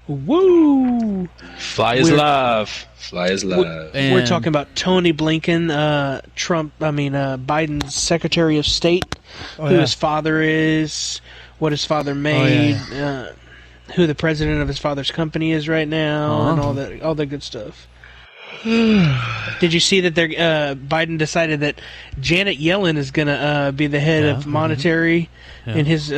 Woo! Fly is live. Fly is live. We're talking about Tony Blinken, Biden's Secretary of State, his father is, what his father made, who the president of his father's company is right now, and all that good stuff. Did you see that Biden decided that Janet Yellen is going to be the head of monetary in his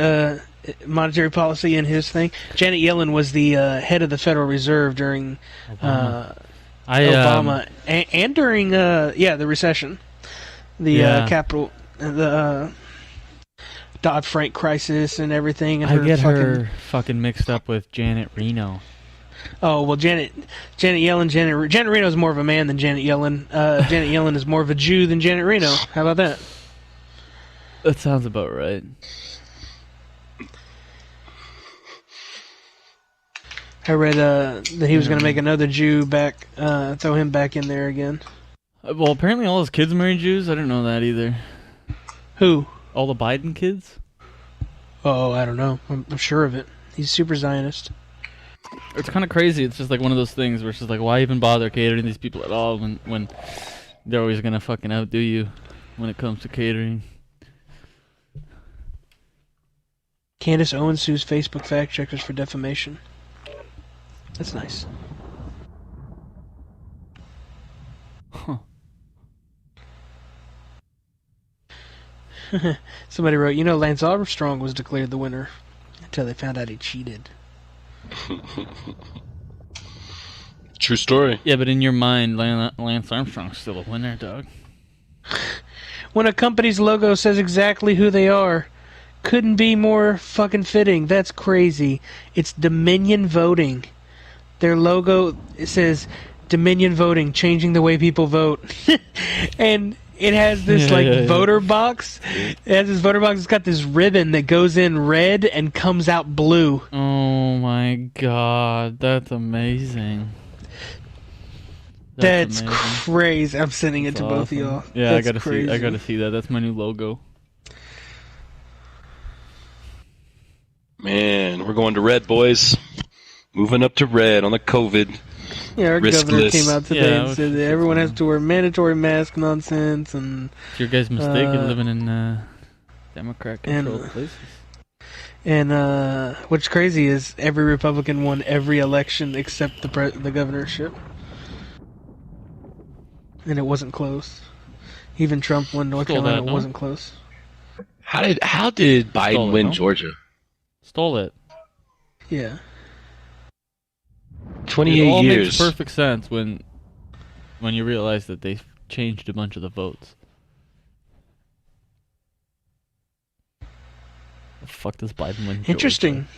monetary policy in his thing? Janet Yellen was the head of the Federal Reserve during Obama and during the recession, the Dodd-Frank crisis and everything. And I get her fucking mixed up with Janet Reno. Oh, well, Janet Reno is more of a man than Janet Yellen. Janet Yellen is more of a Jew than Janet Reno. How about that? That sounds about right. I read that he was going to make another Jew back, throw him back in there again. Well, apparently all his kids married Jews. I didn't know that either. Who? All the Biden kids? Oh, I don't know. I'm sure of it. He's super Zionist. It's kind of crazy. It's just like one of those things where it's just like, why even bother catering these people at all when they're always going to fucking outdo you when it comes to catering. Candace Owens sues Facebook fact checkers for defamation. That's nice. Huh. Somebody wrote, Lance Armstrong was declared the winner until they found out he cheated. True story. Yeah, but in your mind, Lance Armstrong's still a winner, dog. When a company's logo says exactly who they are, couldn't be more fucking fitting. That's crazy. It's Dominion Voting. Their logo, it says Dominion Voting, changing the way people vote. And it has this voter box. It has this voter box. It's got this ribbon that goes in red and comes out blue. Oh my god, that's amazing. That's amazing. Crazy. I'm sending it to both of y'all. Yeah, that's I gotta see that. That's my new logo. Man, we're going to red, boys. Moving up to red on the COVID. Yeah, our governor came out today and said that everyone has to wear mandatory mask nonsense. And it's your guys' mistake. You're living in Democrat-controlled places. And what's crazy is every Republican won every election except the governorship. And it wasn't close. Even Trump won North Carolina. It wasn't close. How did Biden win Georgia? Stole it. Yeah. 28 it all years. Makes perfect sense when you realize that they changed a bunch of the votes. The fuck does Biden win? Interesting. Georgia?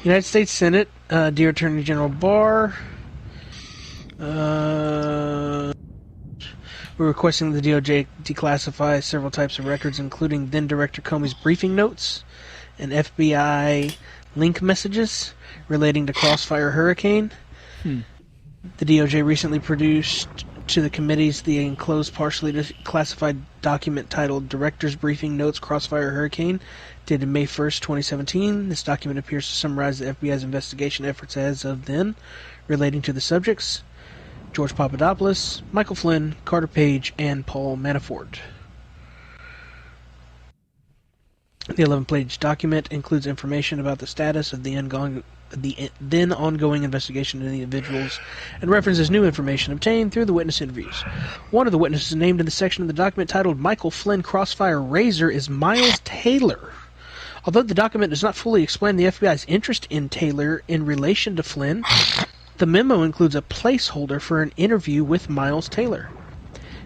United States Senate, dear Attorney General Barr, we're requesting the DOJ declassify several types of records, including then Director Comey's briefing notes and FBI link messages relating to Crossfire Hurricane. The DOJ recently produced to the committees the enclosed partially classified document titled Director's Briefing Notes Crossfire Hurricane, dated May 1st, 2017. This document appears to summarize the FBI's investigation efforts as of then relating to the subjects: George Papadopoulos, Michael Flynn, Carter Page, and Paul Manafort. The 11-page document includes information about the status of the then ongoing investigation into the individuals and references new information obtained through the witness interviews. One of the witnesses named in the section of the document titled Michael Flynn Crossfire Razor is Miles Taylor. Although the document does not fully explain the FBI's interest in Taylor in relation to Flynn, the memo includes a placeholder for an interview with Miles Taylor.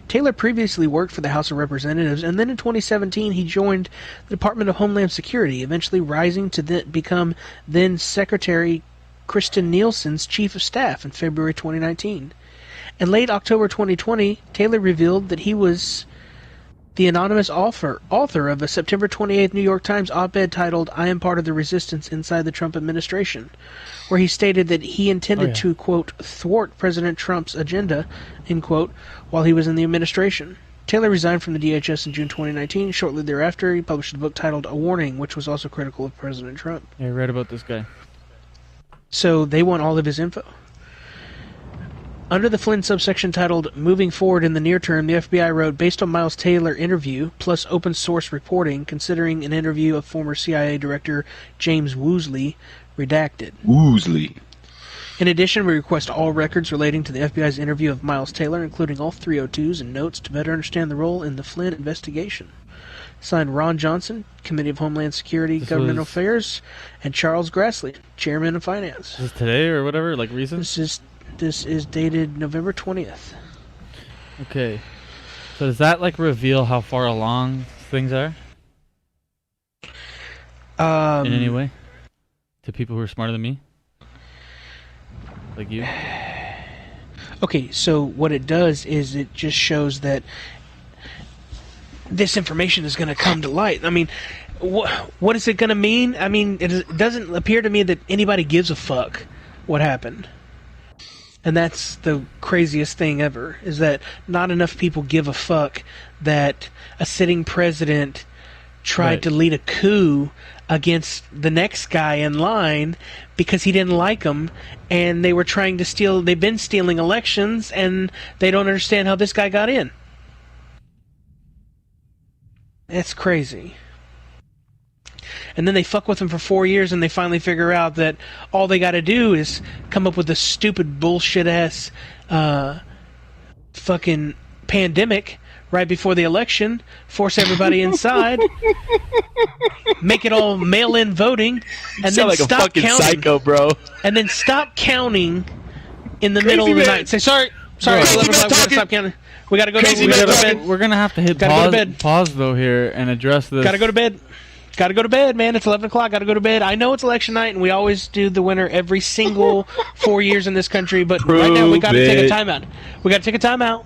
Taylor previously worked for the House of Representatives, and then in 2017 he joined the Department of Homeland Security, eventually rising to become then Secretary Kristen Nielsen's Chief of Staff in February 2019. In late October 2020, Taylor revealed that he was the anonymous author of a September 28th New York Times op-ed titled "I Am Part of the Resistance Inside the Trump Administration," where he stated that he intended to, quote, thwart President Trump's agenda, end quote, while he was in the administration. Taylor resigned from the DHS in June 2019. Shortly thereafter, he published a book titled A Warning, which was also critical of President Trump. Yeah, I read about this guy. So they want all of his info. Under the Flynn subsection titled Moving Forward in the Near Term, the FBI wrote, based on Miles Taylor interview, plus open source reporting, considering an interview of former CIA Director James Woosley, redacted. Woosley. In addition, we request all records relating to the FBI's interview of Miles Taylor, including all 302s and notes to better understand the role in the Flynn investigation. Signed Ron Johnson, Committee of Homeland Security, Governmental Affairs, and Charles Grassley, Chairman of Finance. Is this today or whatever, like recent? This is dated November 20th. Okay. So does that like reveal how far along things are? In any way? To people who are smarter than me? Like you? Okay, so what it does is it just shows that this information is going to come to light. I mean, what is it going to mean? I mean, it doesn't appear to me that anybody gives a fuck what happened. And that's the craziest thing ever, is that not enough people give a fuck that a sitting president tried to lead a coup against the next guy in line because he didn't like him, and they were trying to steal. They've been stealing elections, and they don't understand how this guy got in. That's crazy. And then they fuck with him for 4 years, and they finally figure out that all they got to do is come up with this stupid bullshit-ass fucking pandemic right before the election, force everybody inside, make it all mail-in voting, and then like stop a fucking counting. psycho, bro. And then stop counting in the middle of the night. Say, sorry, it's 11 o'clock, we gotta stop counting. We gotta go to bed. We're gonna have to hit Gotta go to bed. pause though here and address this. Gotta go to bed. Gotta go to bed, man. It's 11 o'clock. Gotta go to bed. I know it's election night, and we always do the winner every single 4 years in this country, but right now we gotta take a timeout. We gotta take a timeout.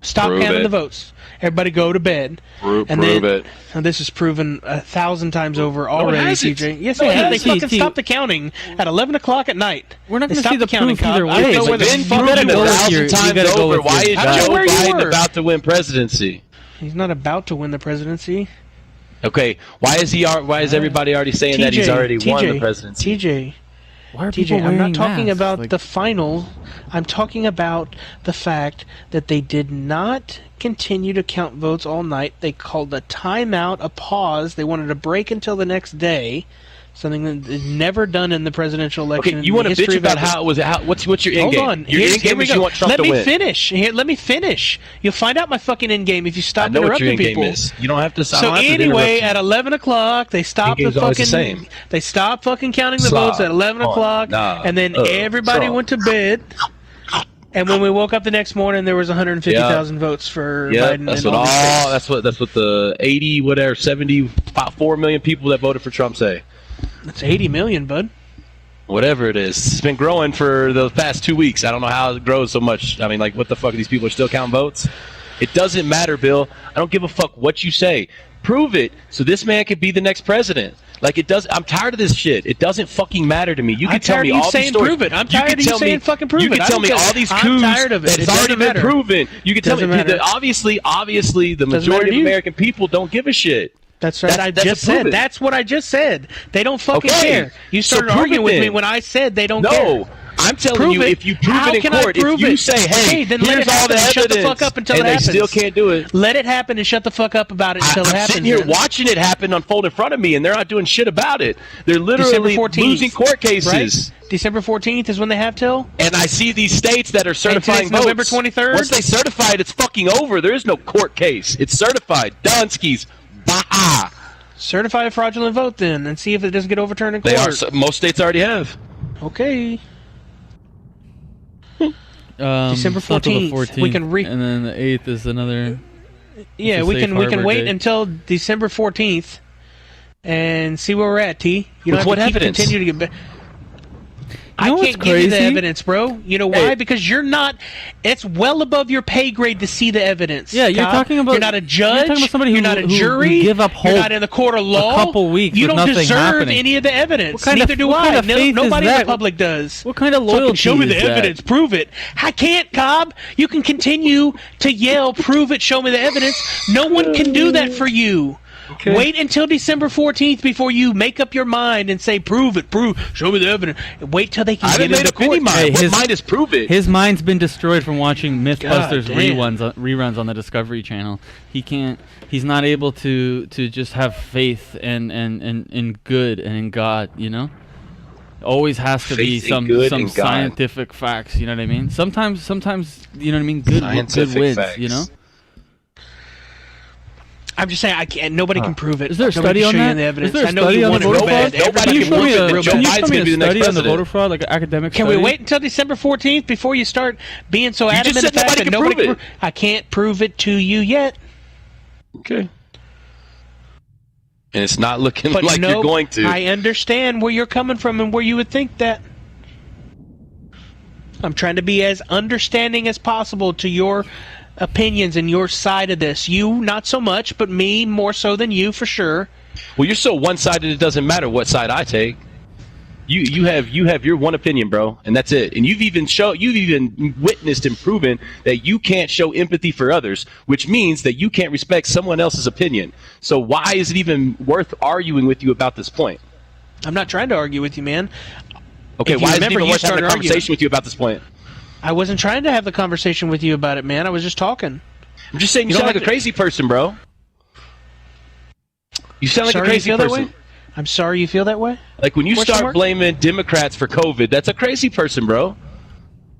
Stop counting the votes. Everybody go to bed. Prove it. And this is proven 1,000 times over already, TJ. Yes, they fucking stopped the counting at 11 o'clock at night. We're not They going to see stopped the counting, proof either Cobb. I don't way. know where the Then fuck you you go were. 1,000 times over. Why is I don't know Joe where you Biden were. about to win presidency? He's not about to win the presidency. Okay, why is everybody already saying that he's already won the presidency? TJ, Why are people I'm wearing not talking masks? about Like, the final. I'm talking about the fact that they did not continue to count votes all night. They called a timeout, a pause. They wanted a break until the next day, something that is never done in the presidential election. Okay, you want to bitch about how it was? What's your end game? Hold on. Your end game is you want Trump to win. Let me finish. You'll find out my fucking end game if you stop I know what your interrupting end game people. is. You don't have to. So anyway, at 11 o'clock, they stopped the fucking. They stopped fucking counting the votes at 11 o'clock, and then everybody went to bed. And when we woke up the next morning, there was 150,000 votes for Biden. That's what the 74 million people that voted for Trump say. That's 80 million, bud. Whatever it is, it's been growing for the past 2 weeks. I don't know how it grows so much. I mean, like, what the fuck? These people are still counting votes. It doesn't matter, Bill. I don't give a fuck what you say. Prove it, so this man could be the next president. Like, it does. I'm tired of this shit. It doesn't fucking matter to me. You can tell me all these stories. Prove it. I'm tired of you saying fucking prove it. You can tell me all these coups that's already been proven. You can tell me that obviously, the majority of American people don't give a shit. That's right. I just said. That's what I just said. They don't fucking care. You started arguing with me when I said they don't care. No. I'm telling you, if you prove it in court, if you say, hey, then let here's it all the happen and evidence, shut the fuck up until it happens. They still can't do it. Let it happen and shut the fuck up about it until it happens. I'm sitting here watching it happen unfold in front of me, and they're not doing shit about it. They're literally losing court cases. Right? December 14th is when they have till? And I see these states that are certifying votes. November 23rd? Once they certify it, it's fucking over. There is no court case. It's certified. Donskis. Bah. Certify a fraudulent vote then, and see if it doesn't get overturned in court. Most states already have. Okay. December 14th. We can and then the 8th is another. Yeah, we can wait until December 14th and see where we're at. T. You don't have to continue to get better. I can't give you the evidence, bro. You know why? Because you're not. It's well above your pay grade to see the evidence. Yeah, you're talking about. You're not a judge. You're talking about somebody you're not a jury. Who give up hope. You're not in the court of law. A couple weeks. You with don't nothing deserve happening. any of the evidence. What Neither do I. kind of faith Nobody is in that? the public does. What kind of loyalty show me the is that? evidence. Prove it. I can't, Cobb. You can continue to yell, "Prove it. Show me the evidence." No one can do that for you. Okay. Wait until December 14th before you make up your mind and say, prove it, show me the evidence. Wait till they can I get haven't made into up any court. mind. Hey, What mind is prove it? His mind's been destroyed from watching MythBusters damn. reruns on the Discovery Channel. He's not able to just have faith in good and in God, you know? Always has to be Faith in some good and God. scientific facts, you know what I mean? Sometimes you know what I mean? Good Scientific wins, facts. you know? I'm just saying, I can't. Nobody can prove it. Is there a Nobody study can on show you that? the evidence. Is there a I know study you on want the it real voter bad. fraud? Everybody Can you can show me prove it a real Joe can you bad. Biden's show me gonna be a the next study on the president. voter fraud, like an academic Can study? we wait until December 14th before you start being so adamant just in said the fact nobody that can nobody prove it. I can't prove it to you yet. Okay. And it's not looking But like no, you're going to. I understand where you're coming from and where you would think that. I'm trying to be as understanding as possible to your opinions and your side of this. You, not so much, but me more so than you, for sure. Well, you're so one-sided. It doesn't matter what side I take. You have your one opinion, bro, and that's it. And you've even witnessed and proven that you can't show empathy for others, which means that you can't respect someone else's opinion. So why is it even worth arguing with you about this point? I'm not trying to argue with you, man. Okay, If you why is it remember, even you worth having a started conversation arguing. with you about this point? I wasn't trying to have the conversation with you about it, man. I was just talking. I'm just saying you You sound don't like a have to- crazy person, bro. You sound like Sorry a crazy you feel person. that way? I'm sorry you feel that way? Like when you Question start mark? blaming Democrats for COVID, that's a crazy person, bro.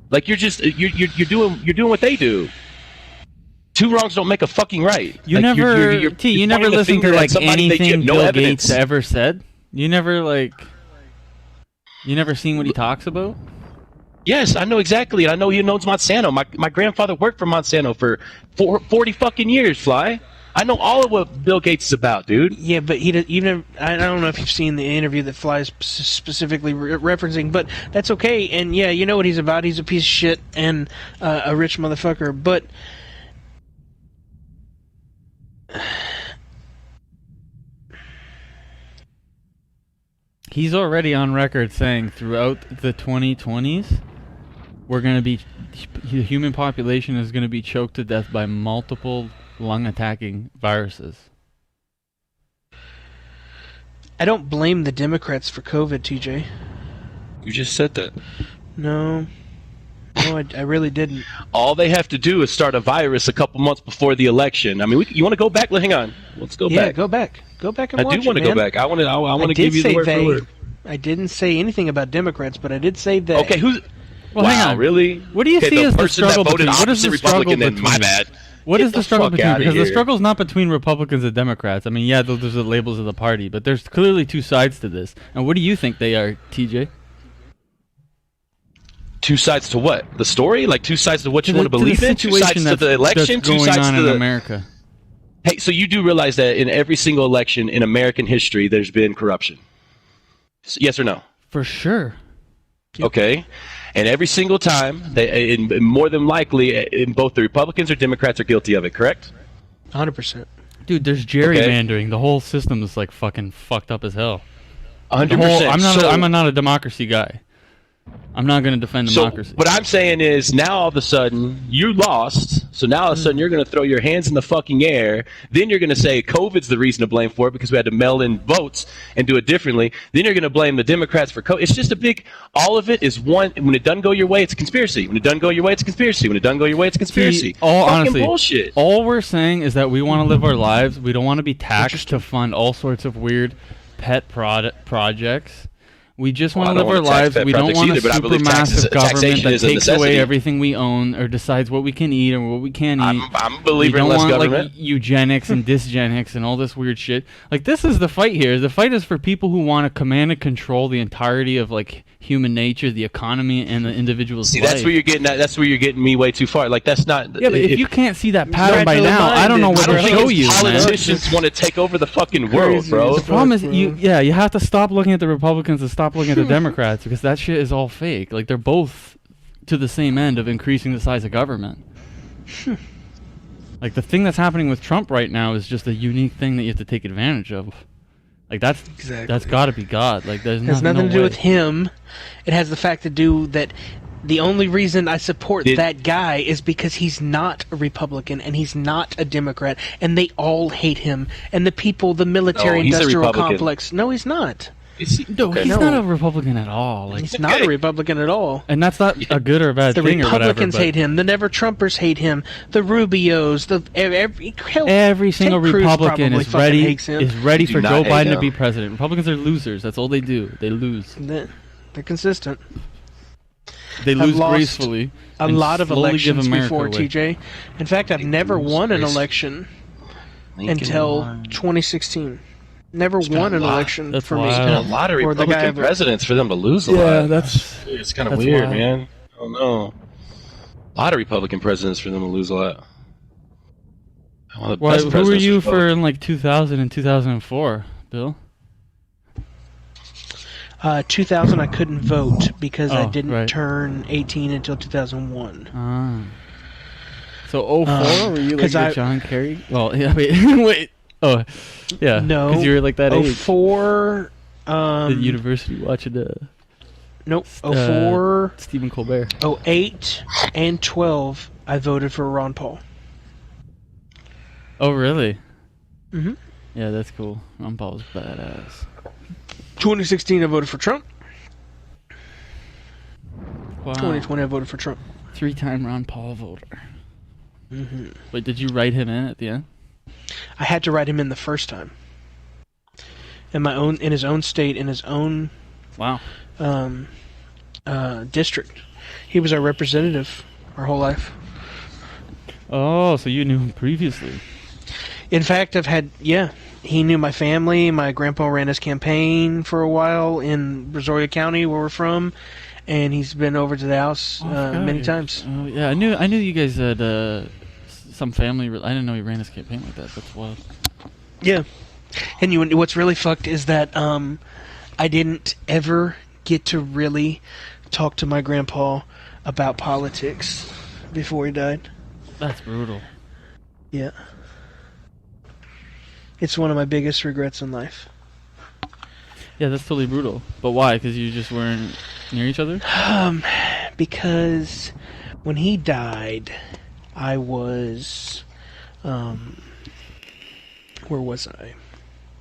Like you're doing what they do. Two wrongs don't make a fucking right. You Like, never you're you never pointing the listened to finger at like somebody that you anything have no Bill evidence. Gates ever said? You never seen what he talks about? Yes, I know exactly. I know he knows Monsanto. My grandfather worked for Monsanto for 40 fucking years, Fly. I know all of what Bill Gates is about, dude. Yeah, but I don't know if you've seen the interview that Fly's specifically referencing, but that's okay. And yeah, you know what he's about. He's a piece of shit and a rich motherfucker. But He's already on record saying throughout the 2020s, the human population is going to be choked to death by multiple lung-attacking viruses. I don't blame the Democrats for COVID, TJ. You just said that. No, I really didn't. All they have to do is start a virus a couple months before the election. I mean, you want to go back? Hang on. Let's go Yeah, back. go back and I watch do want to it, go man. back. I want to I give did you the say word they. for word. I didn't say anything about Democrats, but I did say that. Okay, who's? Well, wow, hang on. really? What do you okay, see as the person that struggle voted between? What is opposite the struggle Republican? Then my between? bad. What Get is the the struggle fuck between? outta Because the here. struggle's not between Republicans and Democrats. I mean, yeah, those are the labels of the party, but there's clearly two sides to this. And what do you think they are, TJ? Two sides to what? The story? Like two sides to what you want to the believe in? Two situation sides to the election? that's Two going sides on to in the America. Hey, so you do realize that in every single election in American history, there's been corruption? Yes or no? For sure. Okay. And every single time, more than likely, in both the Republicans or Democrats are guilty of it, correct? 100%. Dude, there's gerrymandering. The whole system is like fucking fucked up as hell. 100%. I'm not a democracy guy. I'm not going to defend democracy. So what I'm saying is now all of a sudden you lost. So now all of a sudden you're going to throw your hands in the fucking air. Then you're going to say COVID's the reason to blame for it because we had to mail in votes and do it differently. Then you're going to blame the Democrats for COVID. It's just a big, all of it is one. When it doesn't go your way, it's a conspiracy. When it doesn't go your way, it's a conspiracy. When it doesn't go your way, it's a conspiracy. Honestly, bullshit. All we're saying is that we want to live our lives. We don't want to be taxed to fund all sorts of weird pet projects. We just want to live our lives. We don't want a supermassive government that takes away everything we own or decides what we can eat or what we can't eat. I'm a believer in less want, government. Like, eugenics and dysgenics and all this weird shit. Like, this is the fight here. The fight is for people who want to command and control the entirety of like human nature, the economy, and the individual's life. That's where you're getting. That's where you're getting me way too far. Like that's not. Yeah, but if you can't see that pattern by now, I don't know what to show you, man. Politicians want to take over the fucking world, bro. The problem is, you have to stop looking at the Republicans and stop looking at the Democrats because that shit is all fake. Like, they're both to the same end of increasing the size of government. Like, the thing that's happening with Trump right now is just a unique thing that you have to take advantage of. Like, that's got to be God. Like, there's It has nothing to do with him. It has the fact to do that The only reason I support that guy is because he's not a Republican and he's not a Democrat, and they all hate him. And the people, the military-industrial complex. No, he's not. He's not a Republican at all. Like, he's not a Republican at all. And that's not a good or a bad thing or whatever. The Republicans hate him. The Never-Trumpers hate him. The Rubios. Every single Republican is ready for Joe Biden to be president. Republicans are losers. That's all they do. They lose. They're consistent. They lose gracefully. A lot of elections before, TJ. In fact, I've never won an election until 2016. Never won an election for me. There's been a lot of Republican presidents for them to lose a lot. It's kind of weird, man. I don't know. A lot of Republican presidents for them to lose a lot. Who were you for in like 2000 and 2004, Bill? 2000, I couldn't vote because I didn't turn 18 until 2001. So 04, were you like John Kerry? Well, yeah, wait. Oh, yeah. No. Because you were like that age. 04. The university watching Nope. 04. Stephen Colbert. 08 and 12, I voted for Ron Paul. Oh, really? Mm-hmm. Yeah, that's cool. Ron Paul's badass. 2016, I voted for Trump. Wow. 2020, I voted for Trump. 3-time Ron Paul voter. Mm-hmm. Wait, did you write him in at the end? I had to write him in the first time. In his own state, in his own district. He was our representative our whole life. Oh, so you knew him previously. In fact, he knew my family. My grandpa ran his campaign for a while in Brazoria County, where we're from, and he's been over to the house many times. Oh, yeah, I knew you guys had some family. I didn't know he ran his campaign like that. That's wild. Yeah, and what's really fucked is that I didn't ever get to really talk to my grandpa about politics before he died. That's brutal. Yeah. It's one of my biggest regrets in life. Yeah, that's totally brutal. But why? Because you just weren't near each other? Because when he died, I was... where was I?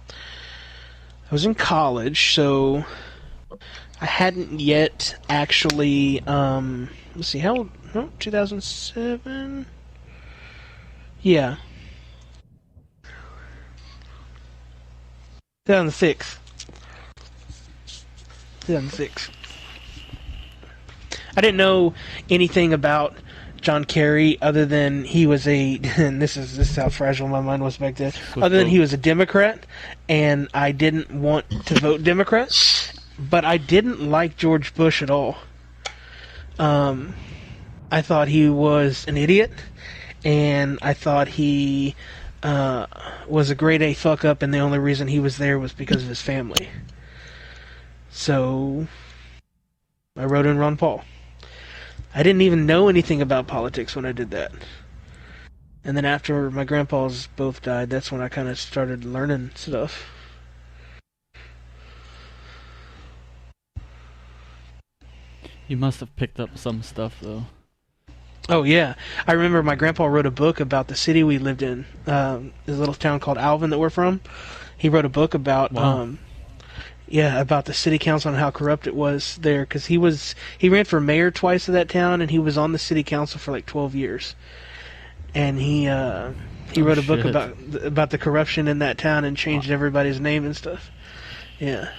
I was in college, so I hadn't yet actually... let's see, how old... No, 2007? Yeah. 2006. I didn't know anything about John Kerry other than he was and this is how fragile my mind was back then, other than he was a Democrat, and I didn't want to vote Democrat, but I didn't like George Bush at all. I thought he was an idiot, and I thought he was a grade A fuck up, and the only reason he was there was because of his family. So I wrote in Ron Paul. I didn't even know anything about politics when I did that. And then after my grandpas both died, that's when I kind of started learning stuff. You must have picked up some stuff, though. Oh, yeah. I remember my grandpa wrote a book about the city we lived in. This little town called Alvin that we're from. He wrote a book about... Wow. About the city council and how corrupt it was there, because he ran for mayor twice of that town, and he was on the city council for like 12 years. And he wrote a book about the corruption in that town and changed everybody's name and stuff. Yeah.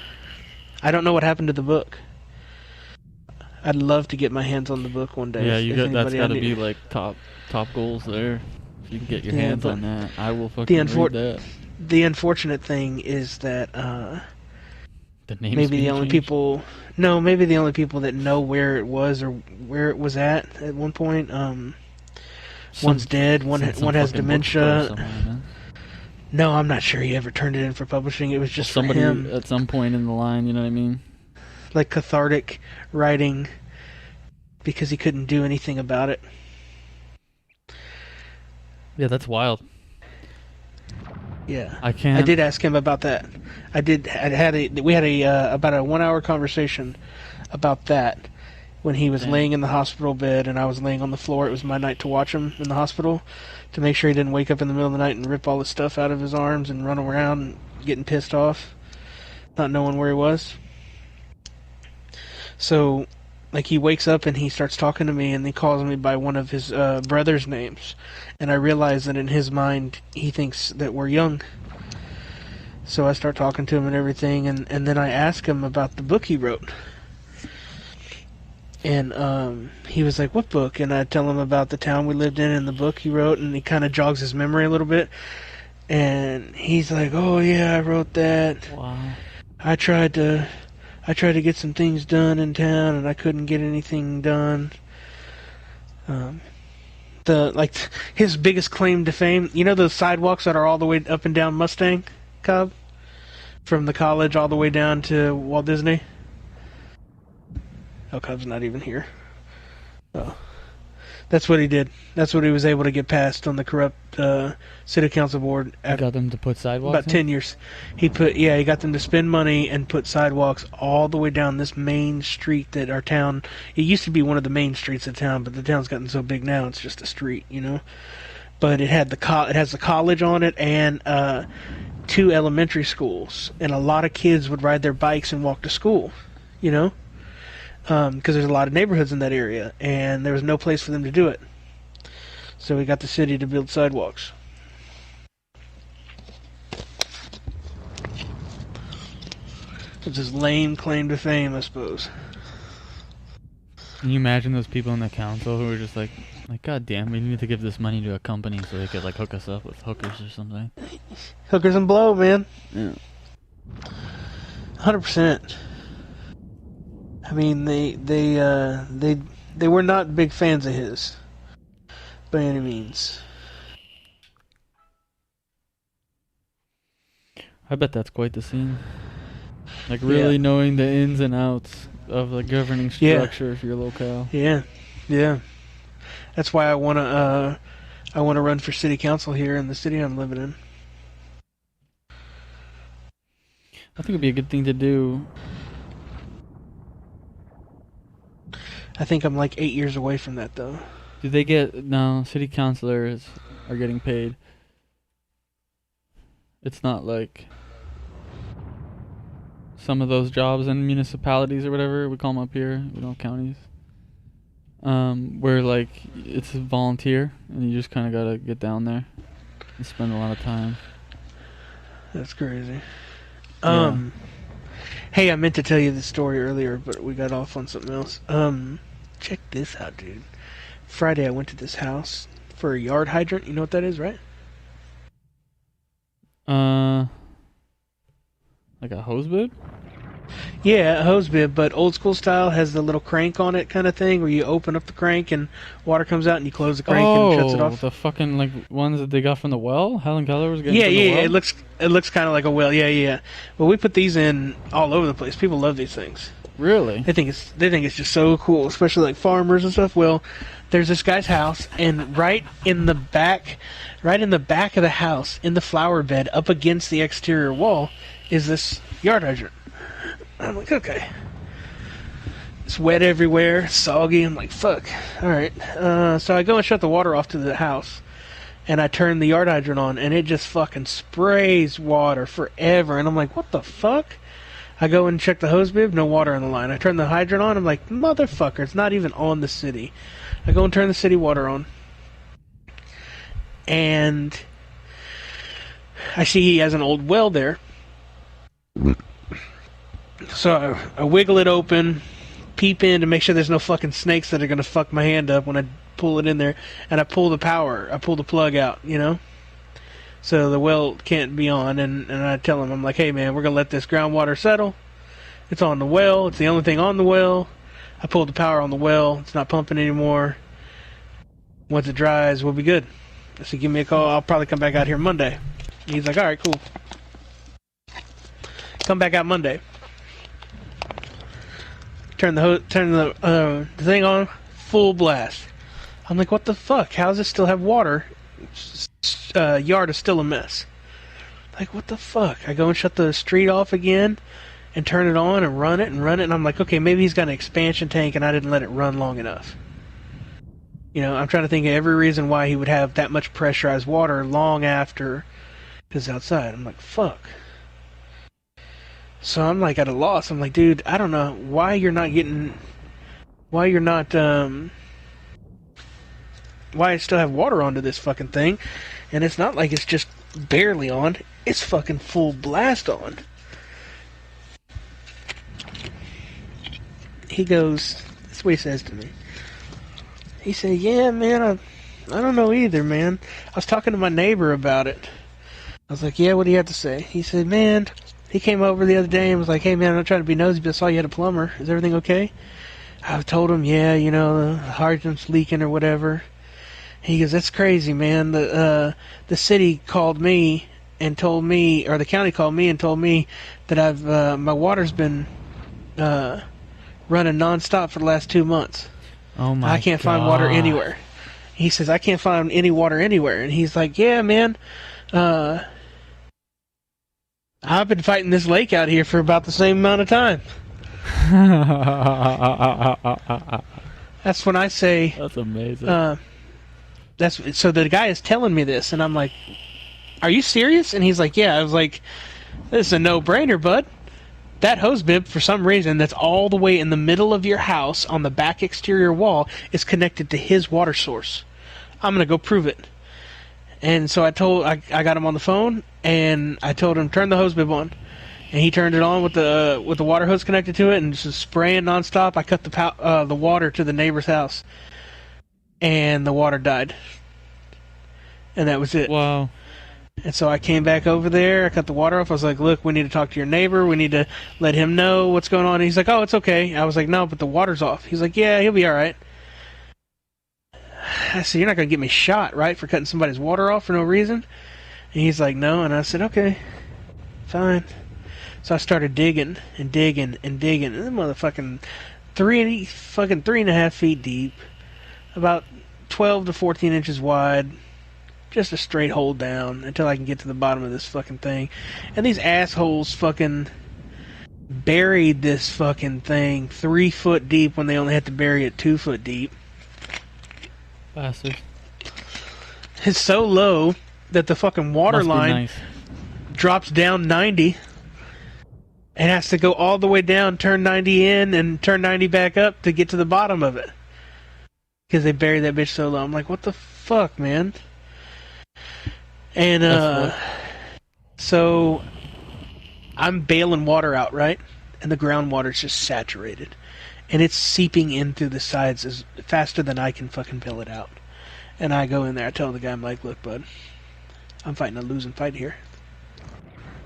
I don't know what happened to the book. I'd love to get my hands on the book one day. Yeah, that's got to be like top goals there. If you can get your hands on that, I will fucking read that. The unfortunate thing is that maybe the only people that know where it was or where it was at one point. One's dead. One has dementia. No, I'm not sure he ever turned it in for publishing. It was just somebody for him. At some point in the line. You know what I mean? Like cathartic writing, because he couldn't do anything about it. Yeah, that's wild. Yeah, I can't. I did ask him about that. We had about a 1 hour conversation about that, when he was laying in the hospital bed and I was laying on the floor. It was my night to watch him in the hospital to make sure he didn't wake up in the middle of the night and rip all his stuff out of his arms and run around getting pissed off, not knowing where he was. So, like, he wakes up and he starts talking to me and he calls me by one of his brother's names. And I realize that in his mind, he thinks that we're young. So I start talking to him and everything, and then I ask him about the book he wrote. And he was like, what book? And I tell him about the town we lived in and the book he wrote, and he kind of jogs his memory a little bit. And he's like, oh yeah, I wrote that. Wow. I tried to get some things done in town, and I couldn't get anything done. His biggest claim to fame, you know those sidewalks that are all the way up and down Mustang, Cobb? From the college all the way down to Walt Disney? Oh, Cobb's not even here. Oh. That's what he did. That's what he was able to get past on the corrupt city council board. Got them to put sidewalks about 10 years. He got them to spend money and put sidewalks all the way down this main street that our town. It used to be one of the main streets of town, but the town's gotten so big now it's just a street, you know. But it has the college on it and 2 elementary schools, and a lot of kids would ride their bikes and walk to school, you know. Because there's a lot of neighborhoods in that area, and there was no place for them to do it. So we got the city to build sidewalks. It's his lame claim to fame, I suppose. Can you imagine those people in the council who were just like, God damn, we need to give this money to a company so they could, like, hook us up with hookers or something. Hookers and blow, man. Yeah. 100%. I mean, they were not big fans of his, by any means. I bet that's quite the scene. Like, really knowing the ins and outs of the governing structure of your locale. Yeah, yeah. That's why I wanna run for city council here in the city I'm living in. I think it'd be a good thing to do. I think I'm like 8 years away from that, though. Do they get... No, city councilors are getting paid. It's not like some of those jobs in municipalities or whatever, we call them up here, we don't have counties. Where, like, it's a volunteer, and you just kind of gotta get down there and spend a lot of time. That's crazy. Yeah. Hey, I meant to tell you this story earlier, but we got off on something else. Check this out, dude. Friday I went to this house for a yard hydrant. You know what that is, right? Like a hose bib? Yeah, a hose bib, but old school style, has the little crank on it kind of thing, where you open up the crank and water comes out and you close the crank and it shuts it off. The fucking, like, ones that they got from the well? Helen Keller was getting from the well? Yeah, it looks kind of like a well, yeah. Well, we put these in all over the place. People love these things. Really? They think it's just so cool, especially like farmers and stuff. Well, there's this guy's house, and right in the back of the house, in the flower bed, up against the exterior wall, is this yard hydrant. I'm like, okay. It's wet everywhere, soggy. I'm like, fuck. All right. So I go and shut the water off to the house, and I turn the yard hydrant on, and it just fucking sprays water forever. And I'm like, what the fuck? I go and check the hose bib, no water on the line. I turn the hydrant on, I'm like, motherfucker, it's not even on the city. I go and turn the city water on, and I see he has an old well there. So I wiggle it open, peep in to make sure there's no fucking snakes that are going to fuck my hand up when I pull it in there, and I pull the plug out, you know? So the well can't be on, and I tell him, I'm like, hey man, we're going to let this groundwater settle. It's on the well, it's the only thing on the well. I pulled the power on the well, it's not pumping anymore. Once it dries, we'll be good. So give me a call, I'll probably come back out here Monday. He's like, alright, cool. Come back out Monday. Turn the thing on, full blast. I'm like, what the fuck? How does it still have water? Yard is still a mess. Like, what the fuck? I go and shut the street off again, and turn it on and run it, and I'm like, okay, maybe he's got an expansion tank and I didn't let it run long enough. You know, I'm trying to think of every reason why he would have that much pressurized water long after it's outside. I'm like, fuck. So I'm like at a loss. I'm like, dude, I don't know why you're not, why I still have water onto this fucking thing, and it's not like it's just barely on. It's fucking full blast on. He goes, that's what he says to me. He said, yeah, man, I don't know either, man. I was talking to my neighbor about it. I was like, yeah, what do you have to say? He said, man, he came over the other day and was like, hey, man, I'm not trying to be nosy, but I saw you had a plumber. Is everything okay? I told him, yeah, you know, the hydrant's leaking or whatever. He goes, that's crazy, man. The city called me and told me, or the county called me and told me that my water's been running nonstop for the last 2 months. Oh my! I can't find water anywhere. He says, I can't find any water anywhere. And he's like, yeah, man, I've been fighting this lake out here for about the same amount of time. That's when I say, that's amazing. So the guy is telling me this, and I'm like, are you serious? And he's like, yeah. I was like, this is a no-brainer, bud. That hose bib, for some reason, that's all the way in the middle of your house on the back exterior wall, is connected to his water source. I'm going to go prove it. And so I got him on the phone, and I told him, turn the hose bib on. And he turned it on with the water hose connected to it, and just spraying nonstop. I cut the water to the neighbor's house, and the water died. And that was it. Wow. And so I came back over there, I cut the water off, I was like, look, we need to talk to your neighbor, we need to let him know what's going on. And he's like, oh, it's okay. I was like, no, but the water's off. He's like, yeah, he'll be alright. I said, you're not going to get me shot, right, for cutting somebody's water off for no reason? And he's like, no. And I said, okay, fine. So I started digging and digging and digging, and the motherfucking 3.5 feet deep, about 12 to 14 inches wide, just a straight hole down until I can get to the bottom of this fucking thing. And these assholes fucking buried this fucking thing 3 foot deep when they only had to bury it 2 foot deep. Bastard. It's so low that the fucking water line drops down 90 and has to go all the way down, turn 90 in, and turn 90 back up to get to the bottom of it. Because they buried that bitch so low. I'm like, what the fuck, man? And so I'm bailing water out, right? And the groundwater's just saturated. And it's seeping in through the sides as faster than I can fucking bail it out. And I go in there, I tell the guy, I'm like, look, bud, I'm fighting a losing fight here.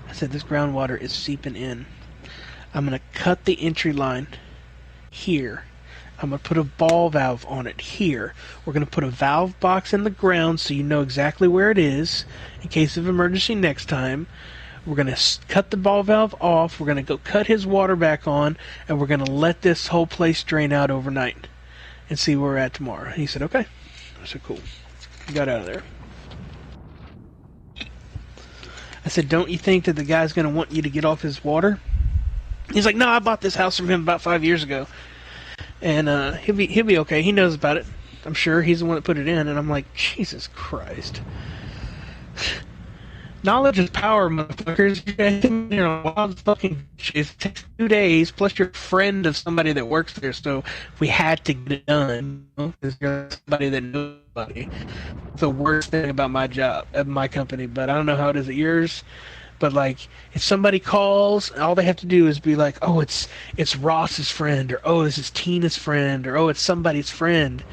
I said, this groundwater is seeping in. I'm going to cut the entry line here. I'm going to put a ball valve on it here. We're going to put a valve box in the ground so you know exactly where it is in case of emergency next time. We're going to cut the ball valve off. We're going to go cut his water back on, and we're going to let this whole place drain out overnight and see where we're at tomorrow. He said, okay. I said, cool. He got out of there. I said, don't you think that the guy's going to want you to get off his water? He's like, no, I bought this house from him about 5 years ago. And he'll be okay. He knows about it. I'm sure he's the one that put it in. And I'm like, Jesus Christ. Knowledge is power, motherfuckers. You guys come here on wild fucking shit. It takes 2 days, plus you're a friend of somebody that works there. So we had to get it done. Because you're somebody that knows somebody. It's the worst thing about my job, at my company. But I don't know how it is at yours. But, like, if somebody calls, all they have to do is be like, oh, it's Ross's friend, or oh, this is Tina's friend, or oh, it's somebody's friend.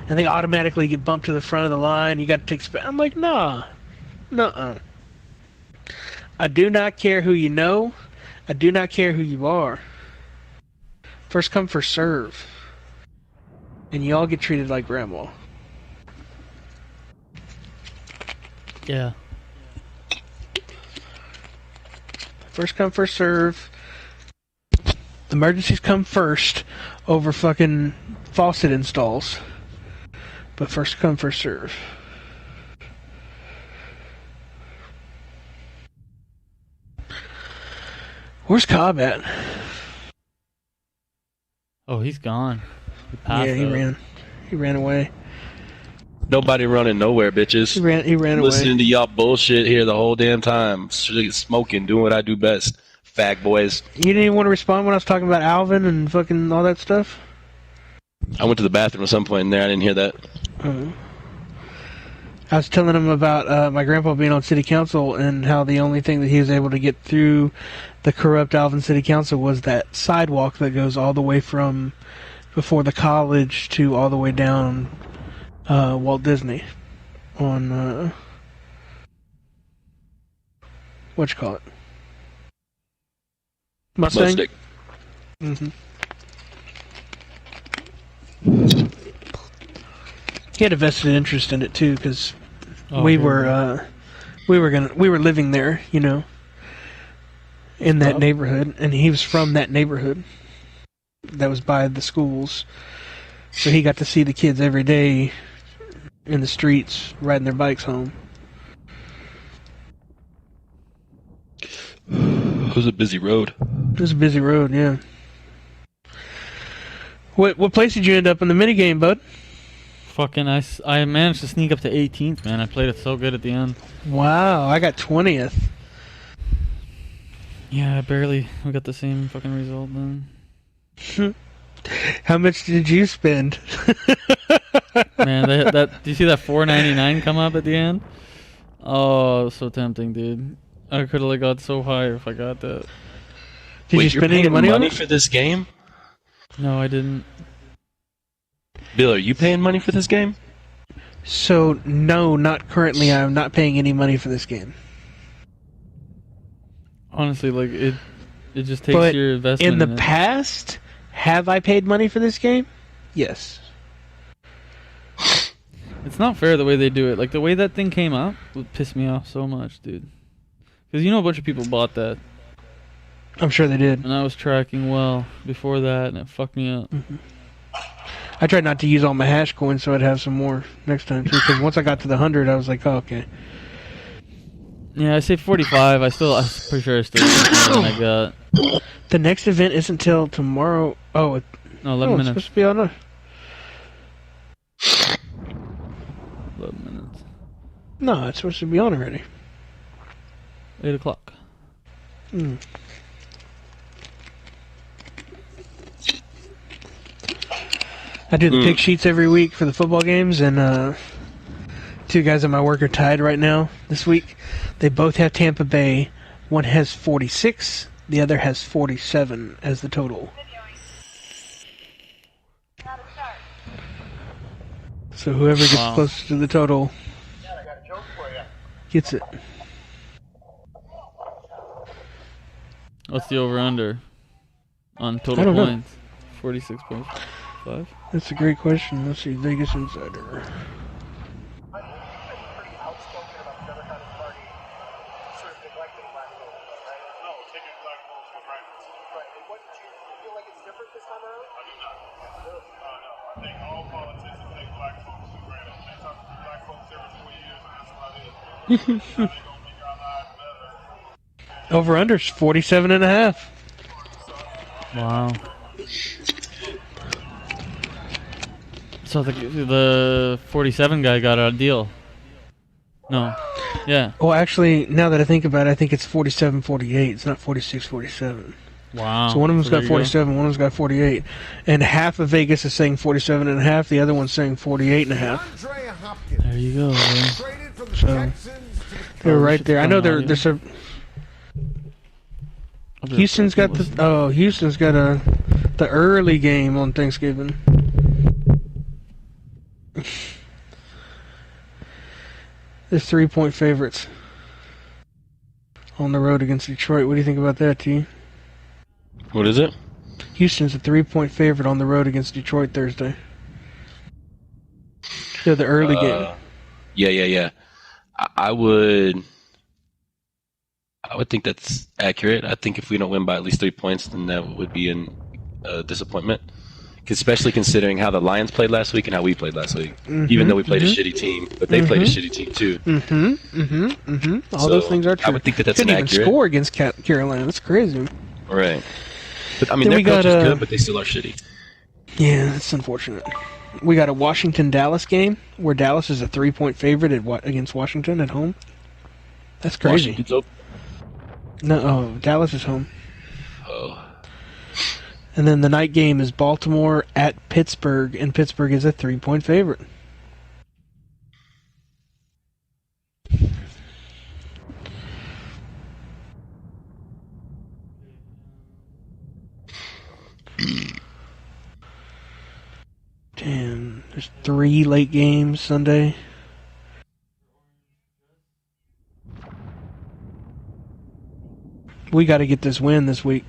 And they automatically get bumped to the front of the line. You got to take I'm like, nah. Nuh-uh. I do not care who you know. I do not care who you are. First come, first serve. And you all get treated like grandma. Yeah. First come, first serve. Emergencies come first over fucking faucet installs. But first come, first serve. Where's Cobb at? Oh, he's gone. He He ran. He ran away. Nobody running nowhere, bitches. He ran away. Listening to y'all bullshit here the whole damn time. Smoking, doing what I do best. Fag boys. You didn't even want to respond when I was talking about Alvin and fucking all that stuff? I went to the bathroom at some point in there. I didn't hear that. I was telling him about my grandpa being on city council and how the only thing that he was able to get through the corrupt Alvin city council was that sidewalk that goes all the way from before the college to all the way down Walt Disney on what you call it? Mustang. Mm-hmm. He had a vested interest in it too, because we were living there, you know, in that neighborhood, and he was from that neighborhood that was by the schools, so he got to see the kids every day in the streets riding their bikes home. It was a busy road. It was a busy road, yeah. What place did you end up in the minigame, bud? Fucking, I managed to sneak up to 18th, man. I played it so good at the end. Wow, I got 20th. Yeah, barely. We got the same fucking result then. How much did you spend? Man, do you see that $4.99 come up at the end? Oh, so tempting, dude. I could have got so high if I got that. Did you spend any money on it? For this game? No, I didn't. Bill, are you paying money for this game? So, no, not currently. I'm not paying any money for this game. Honestly, like, it just takes your investment in the past, have I paid money for this game? Yes. It's not fair the way they do it. Like, the way that thing came up would piss me off so much, dude. Because you know a bunch of people bought that. I'm sure they did. And I was tracking well before that, and it fucked me up. Mm-hmm. I tried not to use all my hash coins so I'd have some more next time, too. Because once I got to the 100, I was like, oh, okay. Yeah, I saved 45. I'm pretty sure I still got more than I got. The next event isn't until tomorrow. Oh, no, 11 minutes. It's supposed to be on 11 minutes. No, it's supposed to be on already. 8 o'clock. I do the pick sheets every week for the football games, and two guys at my work are tied right now this week. They both have Tampa Bay. One has 46, the other has 47 as the total. So whoever gets closest to the total gets it. What's the over-under on total points? 46.5? That's a great question. Let's see, Vegas Insider. Over-under's 47.5. Wow. So the 47 guy got a deal. No. Yeah. Well, actually, now that I think about it, I think it's 47-48. It's not 46-47. Wow. So one of them's got 47, one of them's got 48. And half of Vegas is saying 47.5, the other one's saying 48.5. There you go, bro. So they're right there. I know they're Houston's got the early game on Thanksgiving. There's 3-point favorites on the road against Detroit. What do you think about that, T? What is it? Houston's a 3-point favorite on the road against Detroit Thursday. They're the early game. Yeah. I would think that's accurate. I think if we don't win by at least 3 points, then that would be a disappointment. Especially considering how the Lions played last week and how we played last week. Even though we played a shitty team, but they played a shitty team too. All those things are true. I would think that's couldn't inaccurate. Even score against Carolina. That's crazy. Right. But I mean, Then their coach is good, but they still are shitty. Yeah, that's unfortunate. We got a Washington-Dallas game where Dallas is a 3-point favorite against Washington at home. That's crazy. Washington's open. No, Dallas is home. Oh. And then the night game is Baltimore at Pittsburgh, and Pittsburgh is a 3-point favorite. Damn, there's 3 late games Sunday. We got to get this win this week.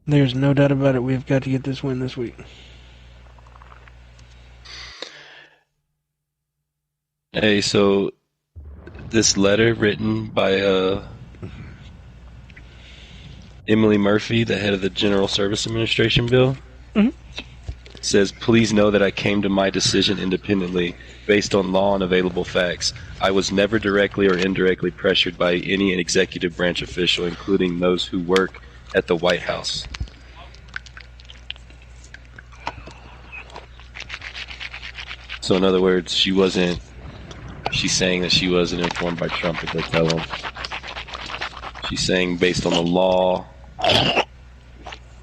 There's no doubt about it. We've got to get this win this week. Hey, so this letter written by Emily Murphy, the head of the General Service Administration bill, says, "Please know that I came to my decision independently, based on law and available facts. I was never directly or indirectly pressured by any executive branch official, including those who work at the White House." So in other words, she's saying that she wasn't informed by Trump, if they tell him. She's saying based on the law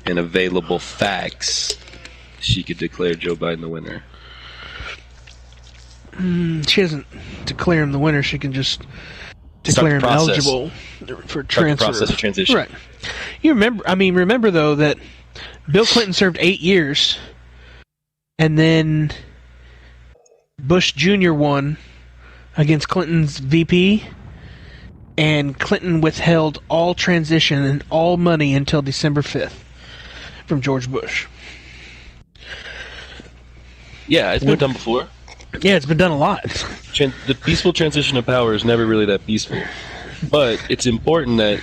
and available facts, she could declare Joe Biden the winner. She doesn't declare him the winner. She can just declare him eligible for transfer. Process of transition. Right. You remember though that Bill Clinton served 8 years, and then Bush Jr. won against Clinton's VP, and Clinton withheld all transition and all money until December 5th from George Bush. Yeah, it's been done before. Yeah, it's been done a lot. The peaceful transition of power is never really that peaceful. But it's important that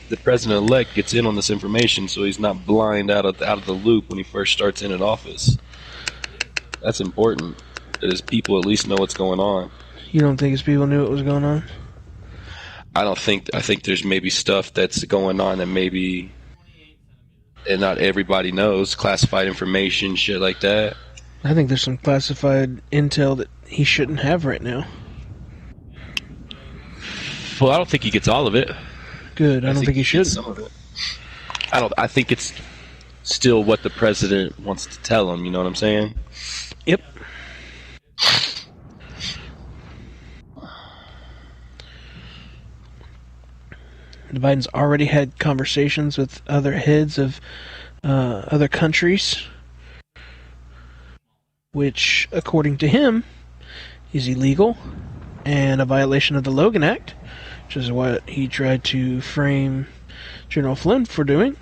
the president-elect gets in on this information so he's not blind out of the loop when he first starts in office. That's important, that his people at least know what's going on. You don't think his people knew what was going on? I think there's maybe stuff that's going on that maybe and not everybody knows, classified information, shit like that. I think there's some classified intel that he shouldn't have right now. Well, I don't think he gets all of it. Good. I don't think he should. Some of it. I think it's still what the president wants to tell him. You know what I'm saying? Yep. Biden's already had conversations with other heads of other countries, which, according to him, is illegal and a violation of the Logan Act, which is what he tried to frame General Flynn for doing.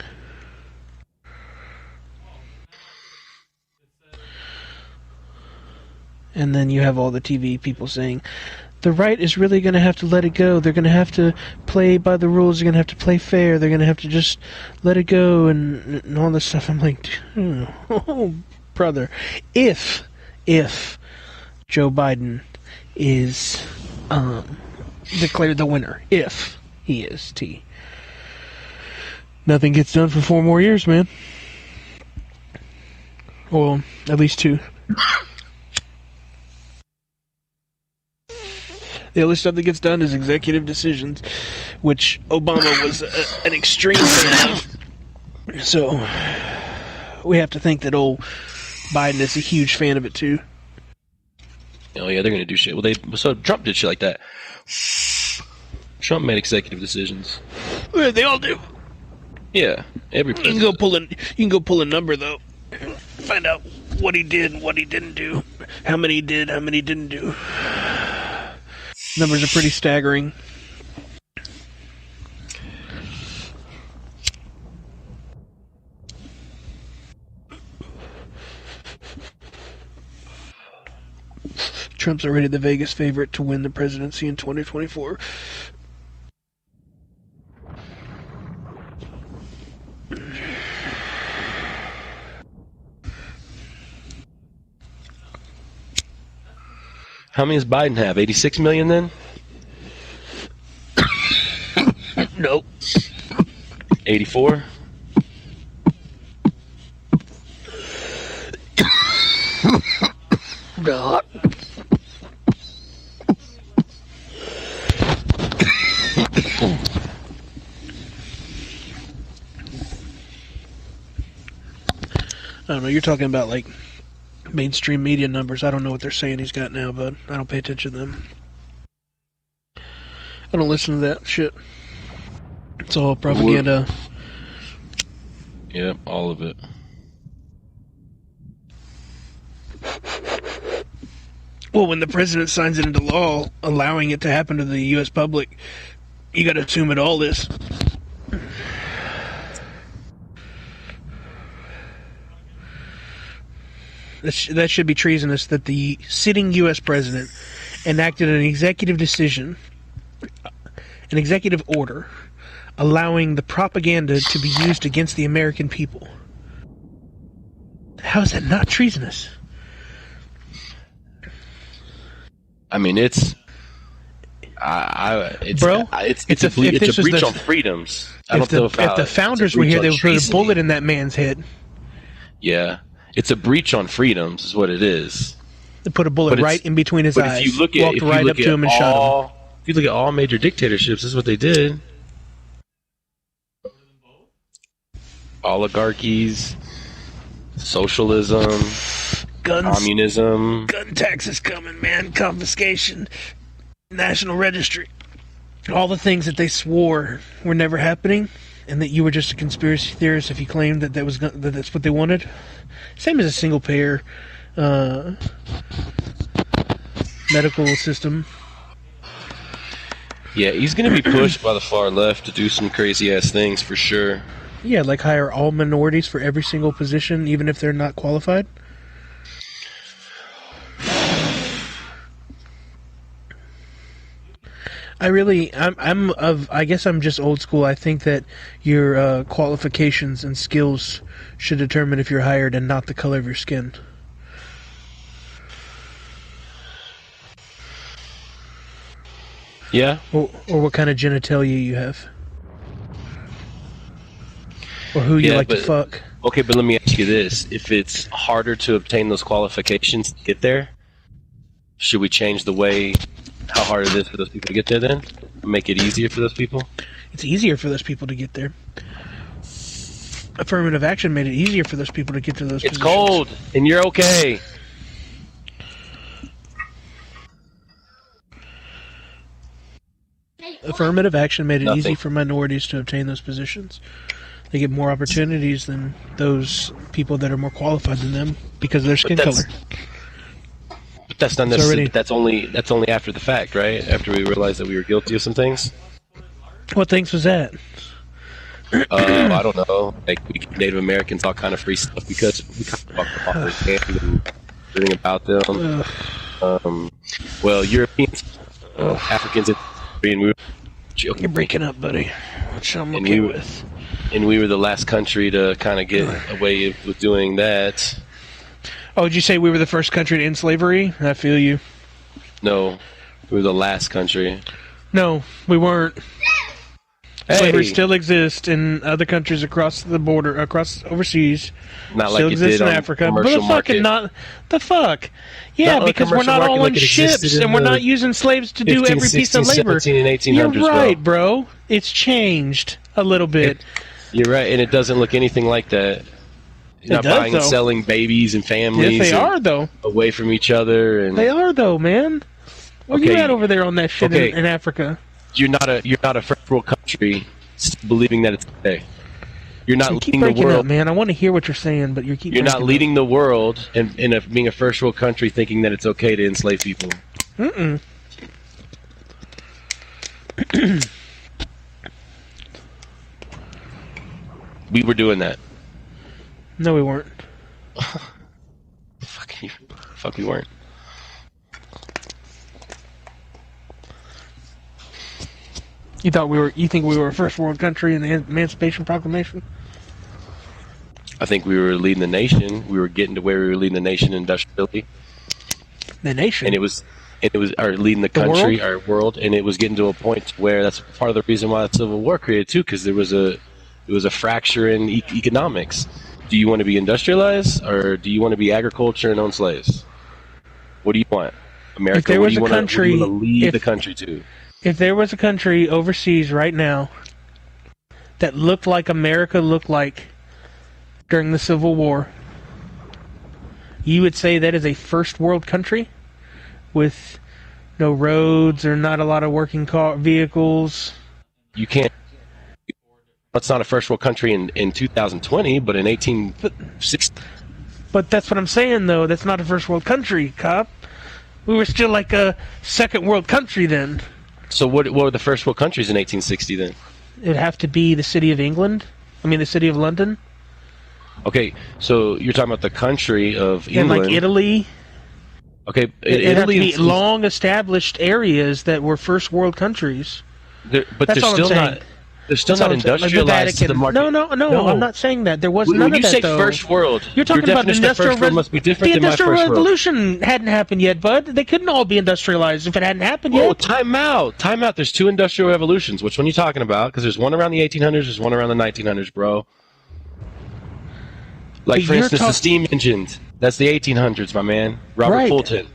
And then you have all the TV people saying, the right is really going to have to let it go. They're going to have to play by the rules. They're going to have to play fair. They're going to have to just let it go and all this stuff. I'm like, oh, brother. If Joe Biden is declared the winner, if he is, nothing gets done for 4 more years, man. Well, at least 2. The only stuff that gets done is executive decisions, which Obama was an extreme fan of. So we have to think that old Biden is a huge fan of it too. Oh yeah, they're gonna do shit. Well, so Trump did shit like that. Trump made executive decisions. Yeah, they all do. Yeah, every president. You can go pull a number though. Find out what he did and what he didn't do. How many he did, how many he didn't do. Numbers are pretty staggering. Trump's already the Vegas favorite to win the presidency in 2024. How many does Biden have? 86 million then? Nope. 84? I don't know. You're talking about like mainstream media numbers. I don't know what they're saying he's got now, but I don't pay attention to them. I don't listen to that shit. It's all propaganda. Yep, all of it. Well, when the president signs it into law, allowing it to happen to the U.S. public, you got to assume it all is. That should be treasonous that the sitting U.S. president enacted an executive decision, an executive order, allowing the propaganda to be used against the American people. How is that not treasonous? I mean, it's a breach on freedoms. If the founders were here, they would put a bullet in that man's head. Yeah, it's a breach on freedoms, is what it is. They put a bullet right in between his eyes. Walked right up to him and shot him. If you look at all major dictatorships, this is what they did. Oligarchies, socialism, guns, communism. Gun taxes coming, man. Confiscation, national registry. All the things that they swore were never happening, and that you were just a conspiracy theorist if you claimed that that's what they wanted. Same as a single-payer medical system. Yeah, he's going to be pushed by the far left to do some crazy-ass things for sure. Yeah, like hire all minorities for every single position, even if they're not qualified. I guess I'm just old school. I think that your qualifications and skills should determine if you're hired and not the color of your skin. Yeah. Or what kind of genitalia you have. Or who you like to fuck. Okay, but let me ask you this. If it's harder to obtain those qualifications to get there, should we change the way, how hard it is for those people to get there then? Make it easier for those people? It's easier for those people to get there. Affirmative action made it easier for those people to get to those positions. It's cold, and you're okay. Affirmative action made it easy for minorities to obtain those positions. They get more opportunities than those people that are more qualified than them because of their skin color. But that's not necessarily. That's only after the fact, right? After we realized that we were guilty of some things. What things was that? I don't know. Like we give Native Americans all kind of free stuff because we kind of fucked up all their land and everything about them. Well, Europeans, Africans, and we were joking. You're breaking up, buddy. Which I'm okay with. And we were the last country to kind of get away with doing that. Oh, did you say we were the first country to end slavery? I feel you. No, we were the last country. No, we weren't. Hey. Slavery still exists in other countries across the border, across overseas. Not still like exists in Africa. But the fucking not the fuck. Yeah, not because we're not all on ships and we're not using slaves to 15, do every 16, piece of labor. 17, and 1800s, You're right, bro. It's changed a little bit. You're right, and it doesn't look anything like that. You're not buying and selling babies and families. Yes, they are, though. Away from each other. And they are, though, man. Where you at over there on that shit in Africa? You're not a first world country believing that it's okay. You're not leading the world, up, man. I want to hear what you're saying, but you're not leading the world and being a first world country thinking that it's okay to enslave people. Mm-mm. We were doing that. No, we weren't. Fuck, we weren't. You think we were a first world country in the Emancipation Proclamation? I think we were leading the nation. We were getting to where we were leading the nation industrially. The nation? And it was leading the country, our world, and it was getting to a point where that's part of the reason why the Civil War created too, because there was a fracture in economics. Do you want to be industrialized, or do you want to be agriculture and own slaves? What do you want? America, if there was a country, what do you want to lead the country to? If there was a country overseas right now that looked like America looked like during the Civil War, you would say that is a first world country with no roads or not a lot of working car vehicles? You can't. That's not a first world country in 2020, but in 1860. But that's what I'm saying, though. That's not a first world country, cop. We were still like a second world country then. So what were the first world countries in 1860 then? It'd have to be the city of England. I mean, the city of London. Okay, so you're talking about the country of England. And like Italy. Okay, it'd have to be long established areas that were first world countries. But they're still not. They're still not industrialized to the market. No, I'm not saying that. There was none of that, though. When you say first world, you're talking about definition of first world must be different than my first world. The Industrial Revolution hadn't happened yet, bud. They couldn't all be industrialized if it hadn't happened yet. Oh, time out. There's 2 industrial revolutions. Which one are you talking about? Because there's one around the 1800s, there's one around the 1900s, bro. Like, for instance, the steam engines. That's the 1800s, my man. Robert Fulton.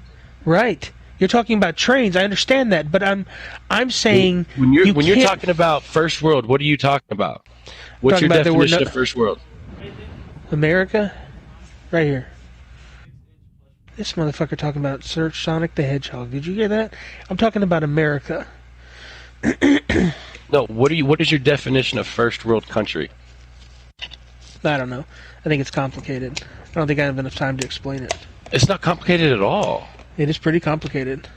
Right. You're talking about trains. I understand that, but I'm saying when you're talking about first world, what are you talking about? What's your definition of first world? America, right here. This motherfucker talking about Search Sonic the Hedgehog. Did you hear that? I'm talking about America. No. What is your definition of first world country? I don't know. I think it's complicated. I don't think I have enough time to explain it. It's not complicated at all. It is pretty complicated.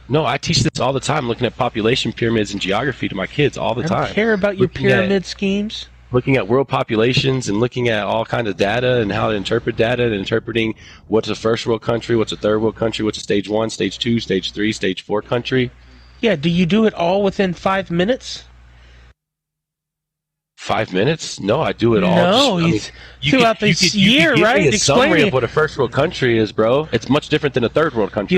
No, I teach this all the time, looking at population pyramids and geography to my kids all the time. I don't care about your pyramid schemes. Looking at world populations and looking at all kinds of data and how to interpret data and interpreting what's a first world country, what's a third world country, what's a stage 1, stage 2, stage 3, stage 4 country. Yeah, do you do it all within 5 minutes? 5 minutes? No, I do it all. No, throughout this year, right? You can summary of what a first world country is, bro. It's much different than a third world country.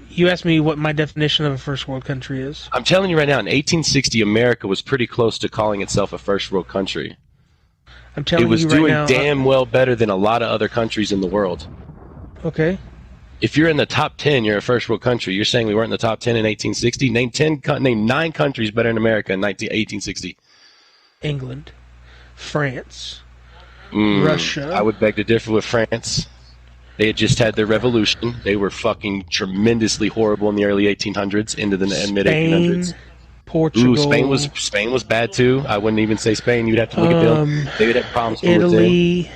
You asked me what my definition of a first world country is. I'm telling you right now, in 1860, America was pretty close to calling itself a first world country. I'm telling you right now. It was doing damn well better than a lot of other countries in the world. Okay. If you're in the top 10, you're a first world country. You're saying we weren't in the top 10 in 1860? Name 9 countries better than America in 1860. England, France, Russia. I would beg to differ with France. They had just had their revolution. They were fucking tremendously horrible in the early 1800s into the mid 1800s. Portugal. Ooh, Spain was bad too. I wouldn't even say Spain. You'd have to look at them. They would have problems. Italy.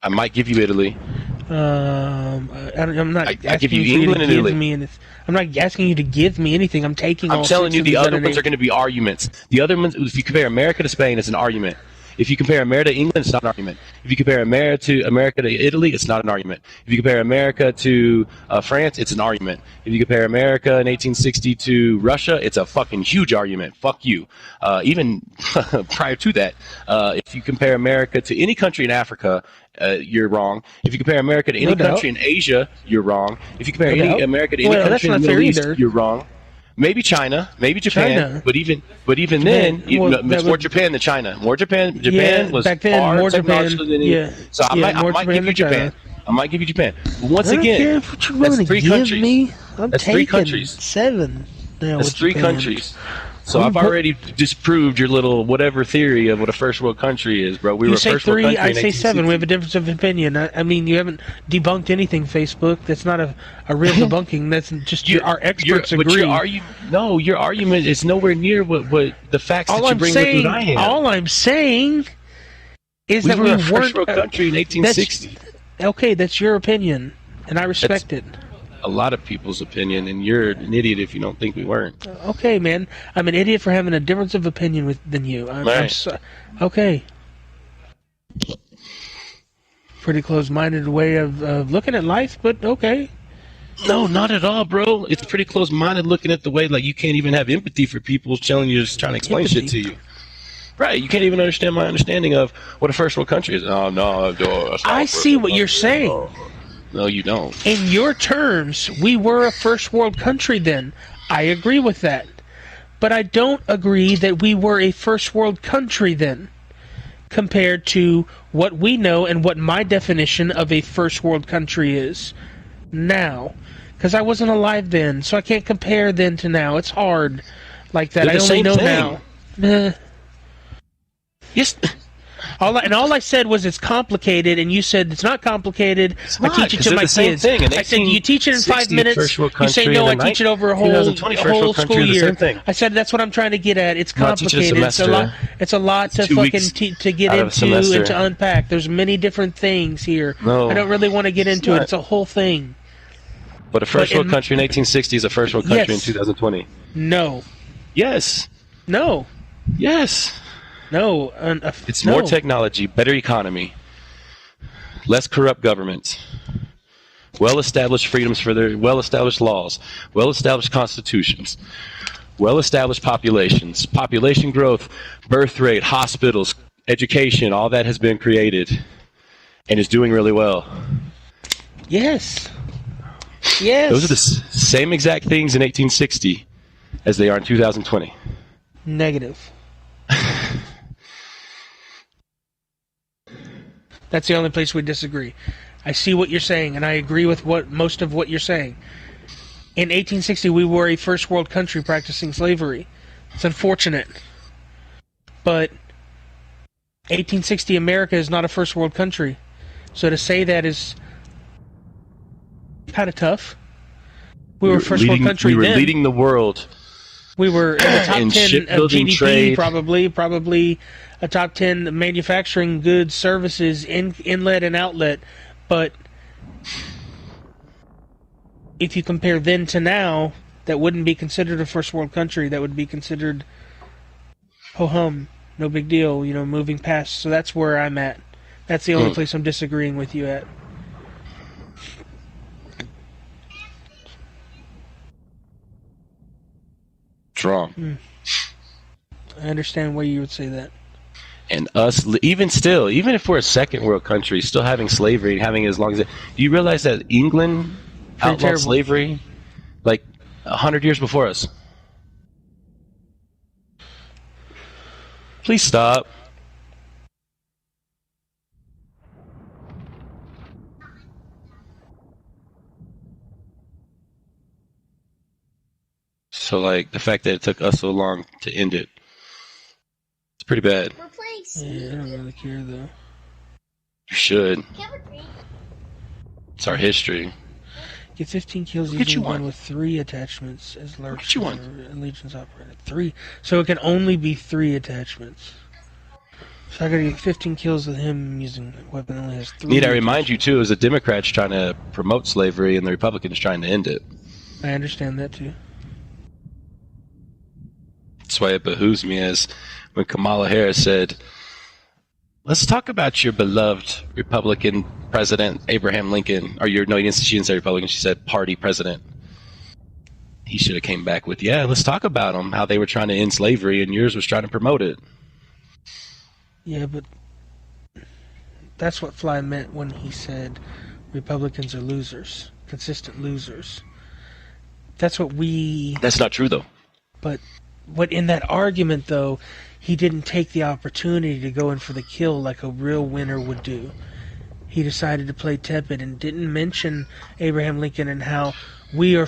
I might give you Italy. I'm not. I give you England and Italy. I'm not asking you to give me anything. I'm telling you, the other ones are going to be arguments. The other ones, if you compare America to Spain, it's an argument. If you compare America to England, it's not an argument. If you compare America to Italy, it's not an argument. If you compare America to France, it's an argument. If you compare America in 1860 to Russia, it's a fucking huge argument. Fuck you. Even prior to that, if you compare America to any country in Africa, you're wrong. If you compare America to any country in Asia, you're wrong. If you compare America to any country in the Middle East, you're wrong. Maybe China, maybe Japan, but even then, it's more Japan than China. Japan was back then, far more Japan. So I might give you Japan. I might give you Japan. But once again, that's 3 countries. That's 3 countries. 7. That's 3 countries. So I've already disproved your little whatever theory of what a first world country is, bro. We were say first 3, world country. I say 7. We have a difference of opinion. I mean, you haven't debunked anything, Facebook. That's not a real debunking. That's just our experts agree. Your argument is nowhere near what the facts that you bring with what I am. All I'm saying is that we were a first world country in 1860. Okay, that's your opinion, and I respect it. A lot of people's opinion, and you're an idiot if you don't think we weren't. Okay, man. I'm an idiot for having a difference of opinion than you. Okay. Pretty close-minded way of looking at life, but okay. No, not at all, bro. It's pretty close-minded looking at the way like you can't even have empathy for people telling you, just trying to explain shit to you. Right, you can't even understand my understanding of what a first world country is. Oh, no, I see what you're saying. No, you don't. In your terms, we were a first world country then. I agree with that. But I don't agree that we were a first world country then, compared to what we know and what my definition of a first world country is now. Because I wasn't alive then, so I can't compare then to now. It's hard like that. They're I only know thing. now. Yes. All I said was it's complicated, and you said it's not complicated. I teach it to my kids. I said, you teach it in 5 minutes. You say, no, I teach it over a whole school year. I said, that's what I'm trying to get at. It's complicated. It's a lot to fucking to get into and to unpack. There's many different things here. No, I don't really want to get into it. It's a whole thing. But a first world country in 1860 is a first world country in 2020. No. Yes. No. Yes. No. It's more technology, better economy, less corrupt government, well-established freedoms for their well-established laws, well-established constitutions, well-established populations, population growth, birth rate, hospitals, education, all that has been created and is doing really well. Yes. Yes. Those are the same exact things in 1860 as they are in 2020. Negative. That's the only place we disagree. I see what you're saying, and I agree with most of what you're saying. In 1860, we were a first world country practicing slavery. It's unfortunate. But 1860 America is not a first world country. So to say that is kind of tough. We were a first world country then. We were leading the world. We were in the top 10 of GDP, trade. probably a top 10 manufacturing goods, services, inlet and outlet. But if you compare then to now, that wouldn't be considered a first world country. That would be considered ho-hum, no big deal, moving past. So that's where I'm at. That's the only place I'm disagreeing with you at. Wrong. I understand why you would say that. And us, even if we're a second world country, still having slavery and having it as long as it. Do you realize that England outlawed slavery like 100 years before us? Please stop. So, the fact that it took us so long to end it, it's pretty bad. Yeah, I don't really care, though. You should. It's our history. Get 15 kills using one with 3 attachments as large Legion's operator. 3. So it can only be 3 attachments. So I gotta get 15 kills with him using a weapon that only has 3. Need I remind you, too, it was the Democrats trying to promote slavery and the Republicans trying to end it. I understand that, too. That's why it behooves me as when Kamala Harris said, let's talk about your beloved Republican president, Abraham Lincoln. She didn't say Republican, she said party president. He should have came back with, yeah, let's talk about him, how they were trying to end slavery and yours was trying to promote it. Yeah, but that's what Fly meant when he said Republicans are losers, consistent losers. That's what we... That's not true, though. But in that argument, though, he didn't take the opportunity to go in for the kill like a real winner would do. He decided to play tepid and didn't mention Abraham Lincoln and how we are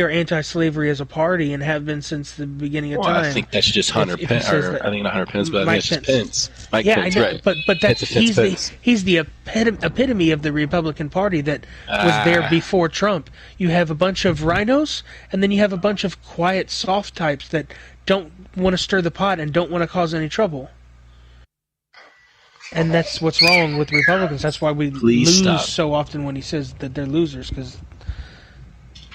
anti-slavery as a party and have been since the beginning of time. I think that's just Hunter Pence. I think not Hunter Pence, but I think it's just Pence. Mike Pence, I know, right. but he's the epitome of the Republican Party that was there before Trump. You have a bunch of rhinos, and then you have a bunch of quiet, soft types that don't want to stir the pot and don't want to cause any trouble. And that's what's wrong with Republicans. That's why we lose so often when he says that they're losers, because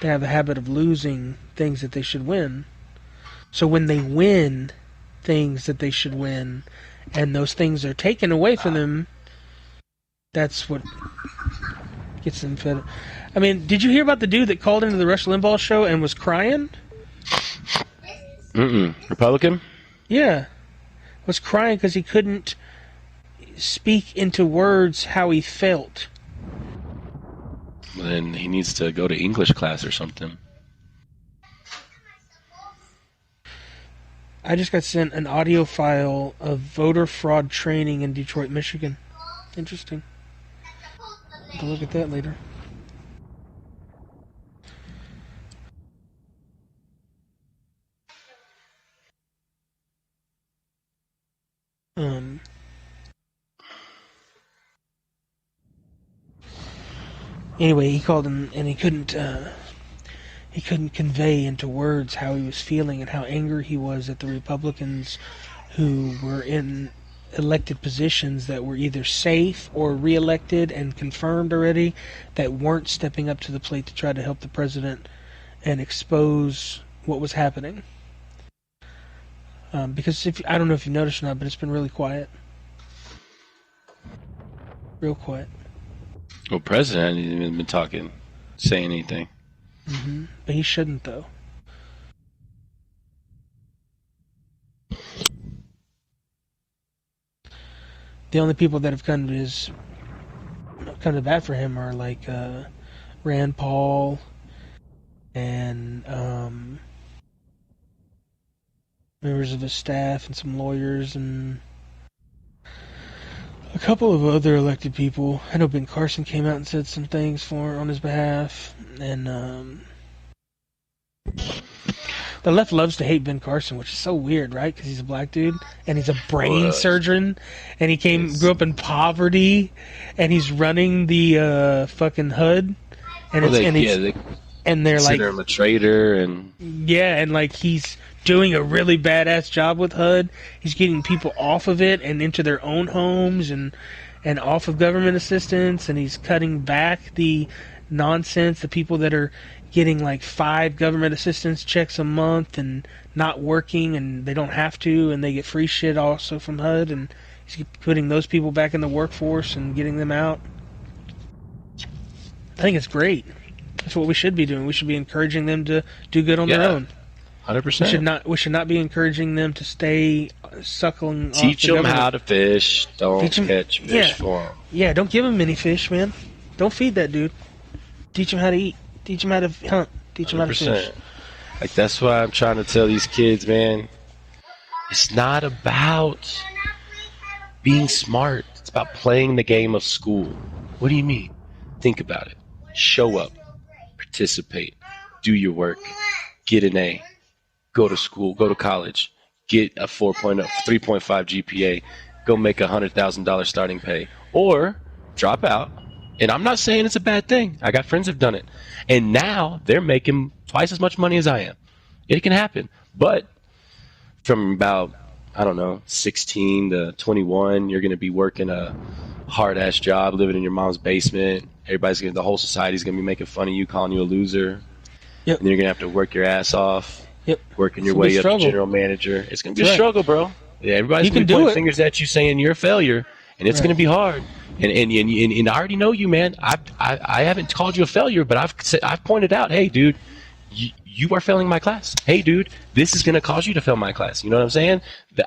they have a habit of losing things that they should win. So when they win things that they should win, and those things are taken away from them, that's what gets them fed. I mean, did you hear about the dude that called into the Rush Limbaugh show and was crying? Republican? Yeah. Was crying because he couldn't speak into words how he felt. Then he needs to go to English class or something. I just got sent an audio file of voter fraud training in Detroit, Michigan. Interesting. I'll look at that later. Anyway, he called him, and he couldn't convey into words how he was feeling and how angry he was at the Republicans who were in elected positions that were either safe or reelected and confirmed already, that weren't stepping up to the plate to try to help the president and expose what was happening. Because I don't know if you've noticed or not, but it's been really quiet. Real quiet. Well, president hasn't even been saying anything. Mm-hmm. But he shouldn't, though. The only people that have come to bat for him are like Rand Paul and members of his staff and some lawyers and a couple of other elected people. I know Ben Carson came out and said some things on his behalf, and the left loves to hate Ben Carson, which is so weird, right? Because he's a black dude, and he's a brain surgeon, and he grew up in poverty, and he's running the fucking HUD, and they're like, consider him a traitor, and like he's doing a really badass job with HUD. He's getting people off of it and into their own homes and off of government assistance, and he's cutting back the nonsense, the people that are getting like 5 government assistance checks a month and not working, and they don't have to, and they get free shit also from HUD, and he's putting those people back in the workforce and getting them out. I think it's great. That's what we should be doing. We should be encouraging them to do good on their own. 100%. We should not be encouraging them to stay suckling. Teach them how to fish. Don't catch fish for them. Yeah, don't give them many fish, man. Don't feed that dude. Teach him how to eat. Teach him how to hunt. Teach him how to fish. Like, that's why I'm trying to tell these kids, man. It's not about being smart. It's about playing the game of school. What do you mean? Think about it. Show up. Participate. Do your work. Get an A. Go to school, go to college, get a 3.5 GPA, go make $100,000 starting pay, or drop out. And I'm not saying it's a bad thing. I got friends who've done it. And now they're making twice as much money as I am. It can happen. But from about, 16 to 21, you're going to be working a hard-ass job, living in your mom's basement. The whole society's going to be making fun of you, calling you a loser. Yep. And then you're going to have to work your ass off. Yep. Working your way up to general manager. It's going to be a struggle, bro. Yeah, everybody's going to be pointing fingers at you saying you're a failure, and it's going to be hard. And I already know you, man. I haven't called you a failure, but I've pointed out, hey, dude, you are failing my class. Hey, dude, this is going to cause you to fail my class. You know what I'm saying?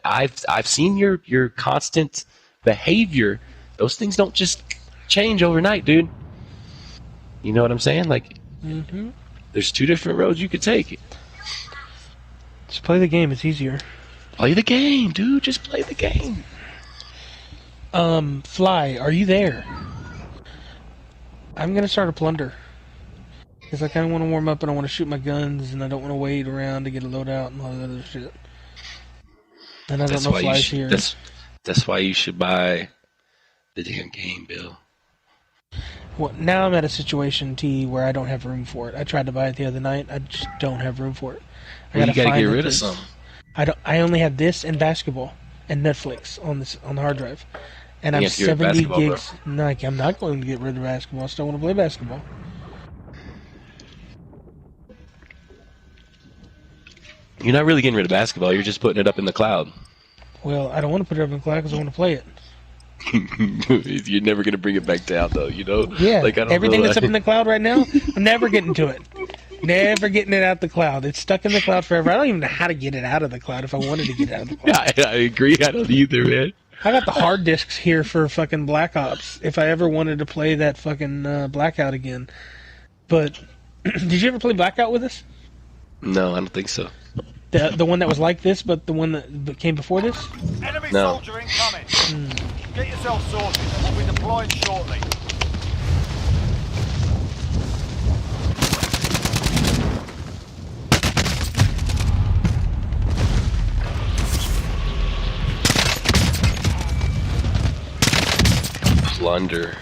I've seen your constant behavior. Those things don't just change overnight, dude. You know what I'm saying? Like, there's 2 different roads you could take. Just play the game. It's easier. Play the game, dude. Just play the game. Fly, are you there? I'm going to start a plunder. Because I kind of want to warm up and I want to shoot my guns and I don't want to wait around to get a loadout and all that other shit. And I don't know if Fly's here. That's why you should buy the damn game, Bill. Well, now I'm at a situation, T, where I don't have room for it. I tried to buy it the other night. I just don't have room for it. You got to get rid of some. I only have this and basketball and Netflix on the hard drive, and I'm 70 gigs. No, I'm not going to get rid of basketball. I still want to play basketball. You're not really getting rid of basketball. You're just putting it up in the cloud. Well, I don't want to put it up in the cloud because I want to play it. You're never going to bring it back down, though. You know? Yeah. Like, everything that's up in the cloud right now, I'm never getting to it. Never getting it out the cloud. It's stuck in the cloud forever. I don't even know how to get it out of the cloud if I wanted to get it out of the cloud. I agree. I don't either, man. I got the hard disks here for fucking Black Ops if I ever wanted to play that fucking Blackout again. But did you ever play Blackout with us? No, I don't think so. The one that was like this, but the one that came before this? Enemy soldier incoming. Get yourself sorted. We'll be deploying shortly. Plunder.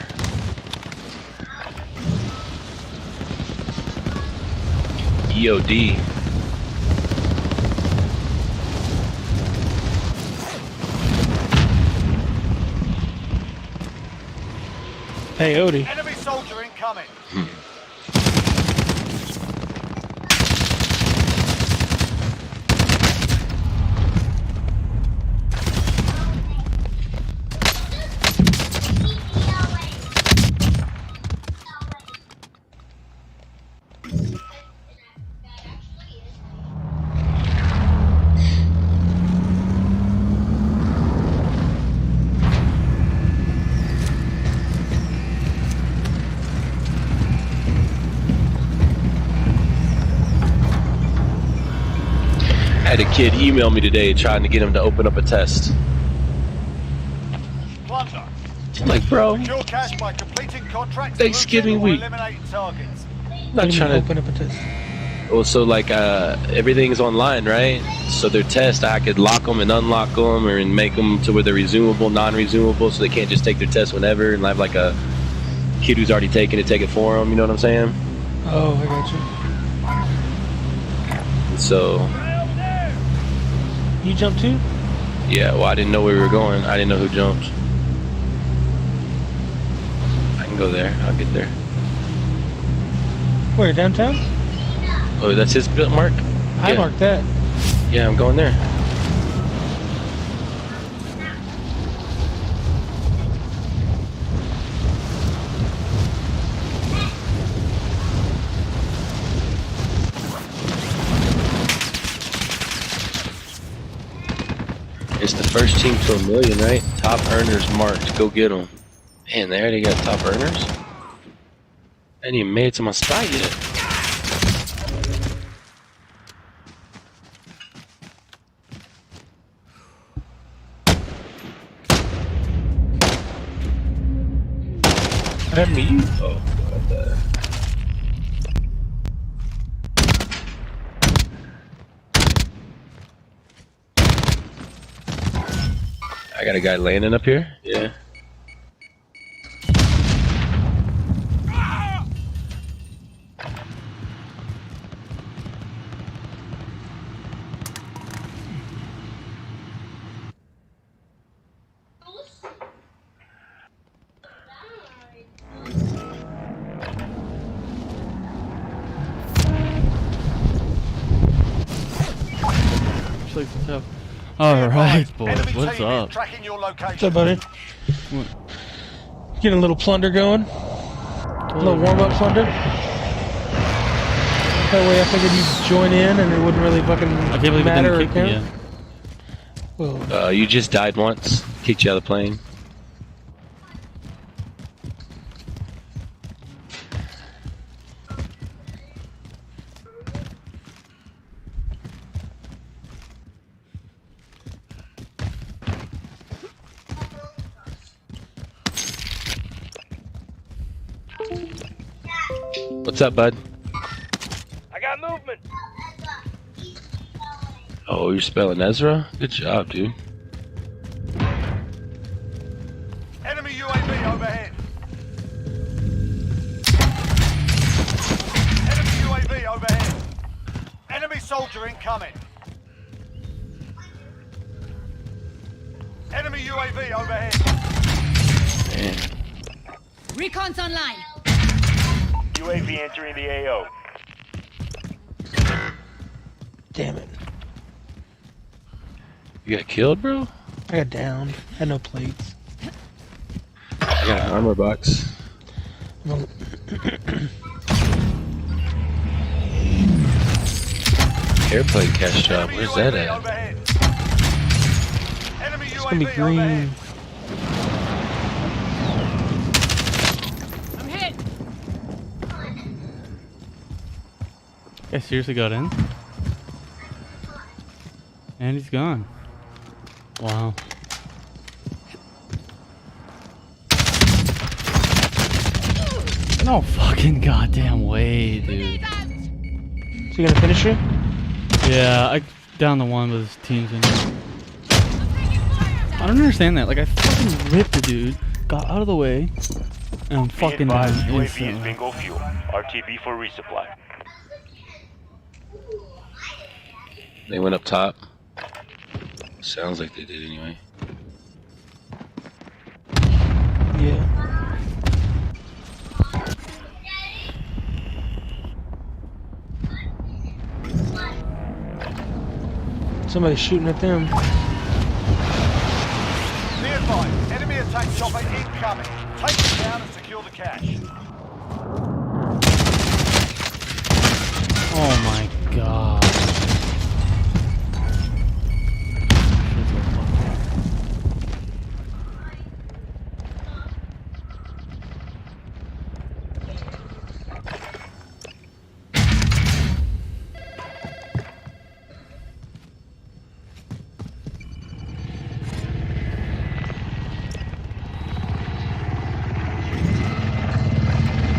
EOD. Peyote. Enemy soldier incoming. I had a kid email me today trying to get him to open up a test. Plunder. I'm like, bro, Secure cash by completing contracts. Thanksgiving looting, or week. eliminating targets. not trying to open up a test. Well, so like everything's online, right? So their test, I could lock them and unlock them, or and make them to where they're resumable, non-resumable, so they can't just take their test whenever and have like a kid who's already taken it take it for them. You know what I'm saying? Oh, I got you. So You jumped too? yeah, well, I didn't know where we were going. I didn't know who jumped. I can go there. I'll get there. Where, downtown? Oh, that's his built mark? I Yeah. marked that. Yeah, I'm going there. It's the first team to $1 million, right? Top earners marked. Go get them. Man, they already got top earners? I ain't even made it to my spot yet. That me? Oh, God. I got a guy landing up here. Yeah. Alright, boys, Enemy what's team up? is tracking your location. What's up, buddy? Getting a little plunder going. A little warm-up plunder. That way I figured you'd join in and it wouldn't really fucking I can't believe it matter or didn't kick me count. yet. Well, You just died once. Kicked you out of the plane. What's up, bud? I got movement. Oh, you're spelling Ezra? Good job, dude. Enemy UAV overhead. Enemy UAV overhead. Enemy soldier incoming. Enemy UAV overhead. Man. Recon's online. UAV entering the AO. damn it. You got killed, bro? I got downed. Had no plates. I got an armor box. Well, Airplane cash job. Enemy Where's that UAV at? overhead. Enemy it's gonna be UAV green. overhead. I'm hit. I seriously got in? And he's gone. Wow. No fucking goddamn way, dude. So you gonna finish it? Yeah, I down the one with teams in. I don't understand that. Like, I fucking ripped the dude, got out of the way, and I'm fucking down UAV is instantly. bingo fuel. RTB for resupply. They went up top. Sounds like they did anyway. Yeah. Somebody's shooting at them. Be advised, enemy attack chopper incoming. Take it down and secure the cache. Oh my god.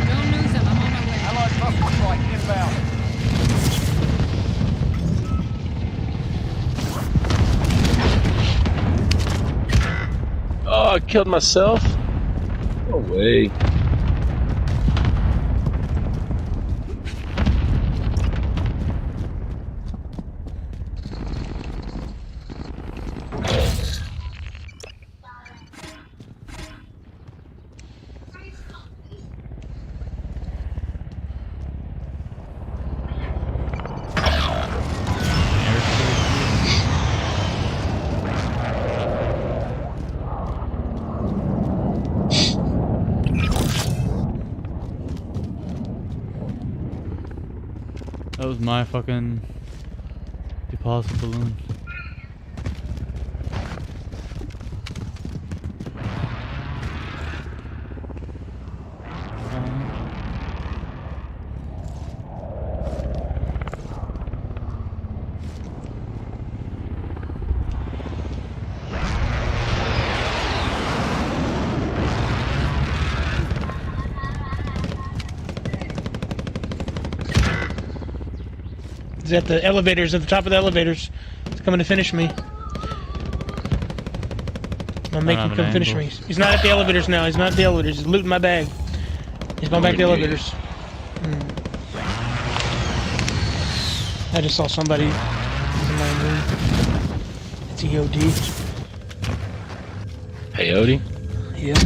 Don't lose them. I'm on my way. Allied cluster strike inbound. Oh, I killed myself. No way. That was my fucking deposit balloon. He's at the elevators, at the top of the elevators. He's coming to finish me. I'll make him have come an finish angle. me. He's not at the elevators now. He's not at the elevators. He's looting my bag. He's going back to the elevators. I just saw somebody in my room. It's EOD. Peyote? Yep.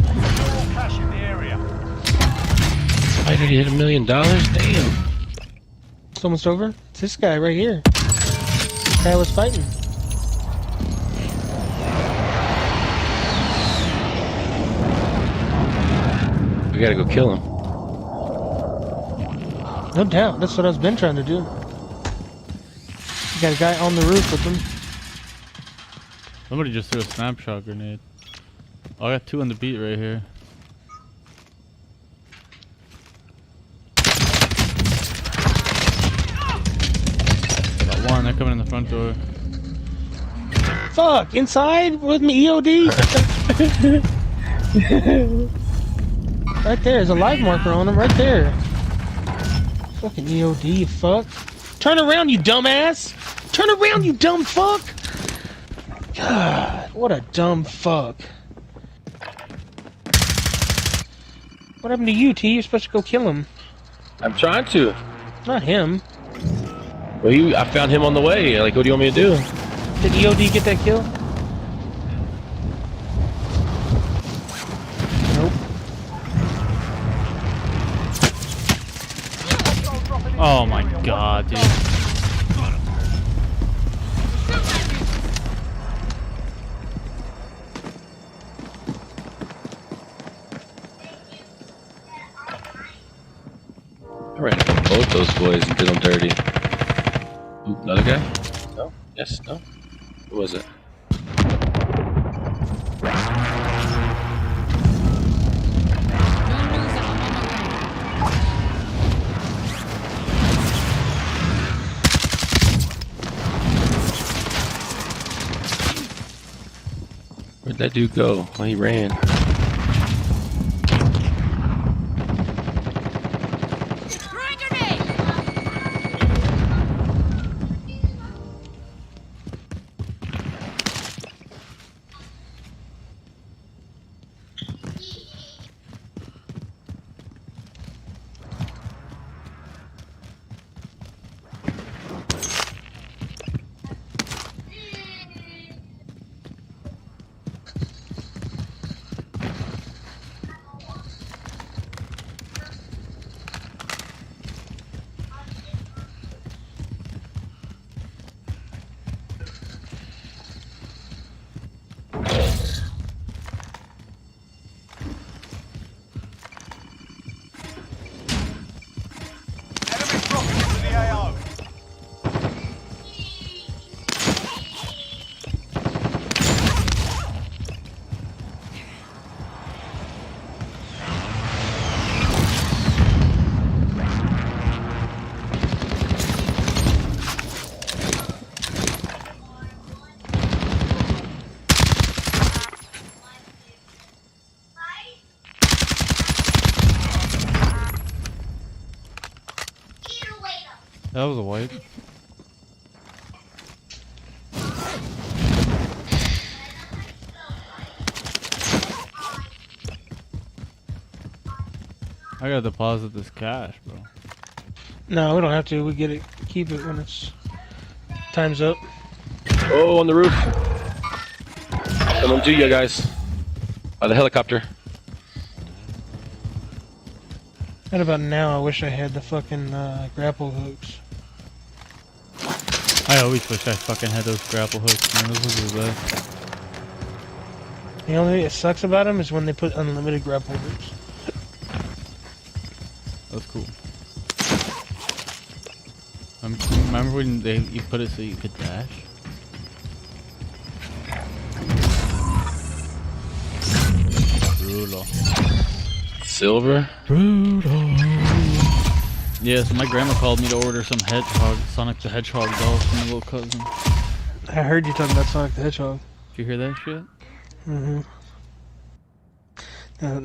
Cache in the area. Why did he hit $1 million? Damn. It's almost over. It's this guy right here. This guy was fighting. We gotta go kill him. No doubt. That's what I've been trying to do. Got a guy on the roof with him. Somebody just threw a snapshot grenade. Oh, I got two on the beat right here. Got one, they're coming in the front door. Fuck! Inside with me, EOD? Right there, there's a live marker on him, right there. Fucking EOD, you fuck. Turn around, you dumbass! Turn around, you dumb fuck! God, what a dumb fuck. What happened to you, T? You're supposed to go kill him. I'm trying to. Not him. Well, I found him on the way. Like, what do you want me to do? Did EOD get that kill? Nope. Oh my god, dude. I ran into both those boys and did them dirty. Ooh, another guy? No? Yes? No? Who was it? Don't lose them. I'm on my way. Where'd that dude go? Well, he ran. Throwing grenade. That was a wipe. I gotta deposit this cash, bro. No, we don't have to. We get it. Keep it when it's time's up. Oh, on the roof. Coming to you guys. By the helicopter. Right about now, I wish I had the fucking grapple hooks. I always wish I fucking had those grapple hooks, man. Those hooks are the best. The only thing that sucks about them is when they put unlimited grapple hooks. That's cool. Remember when you put it so you could dash? Brutal. Silver. Brutal. Yeah, so my grandma called me to order some Sonic the Hedgehog dolls from my little cousin. I heard you talking about Sonic the Hedgehog. Did you hear that shit? Mm-hmm.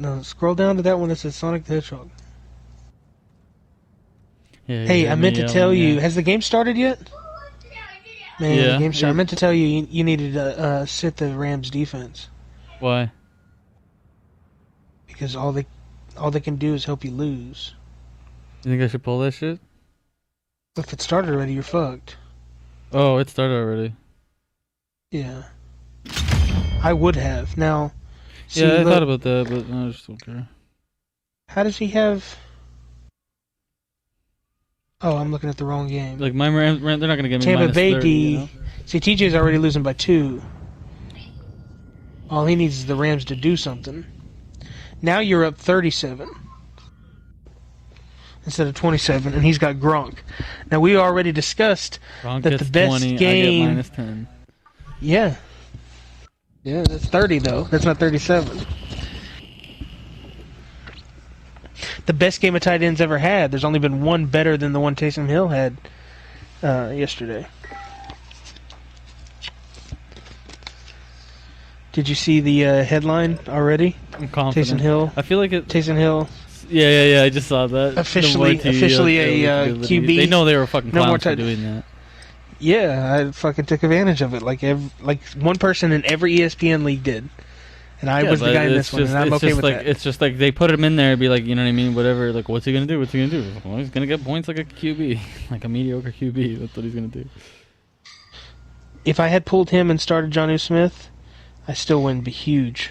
No, scroll down to that one that says Sonic the Hedgehog. Yeah, hey, I meant to tell you, has the game started yet? Man, yeah, the game started. I meant to tell you, you needed to sit the Rams defense. Why? Because all they can do is help you lose. You think I should pull that shit? If it started already, you're fucked. Oh, it started already. Yeah. I would have. Now, see, yeah, I look, thought about that, but no, I just don't care. How does he have... Oh, I'm looking at the wrong game. Like, my Rams, they're not going to give me Tampa minus Bay 30, D. you know? See, TJ's already losing by 2. All he needs is the Rams to do something. Now you're up 37. Instead of 27, and he's got Gronk. Now, we already discussed Gronk that gets the best 20, game... I get minus 10. Yeah. Yeah, that's 30, though. That's not 37. The best game a tight end's ever had. There's only been one better than the one Taysom Hill had yesterday. Did you see the headline already? I'm confident. Taysom Hill. I feel like it... Taysom Hill. Yeah, I just saw that. Officially a QB. They know they were fucking No more clowns for doing that. Yeah, I fucking took advantage of it. Like one person in every ESPN league did. And I was the guy in this one, and I'm okay with that. It's just like they put him in there and be like, you know what I mean? Whatever, like, what's he going to do? Well, he's going to get points like a QB. Like a mediocre QB. That's what he's going to do. If I had pulled him and started Jonnu Smith, I still wouldn't be huge.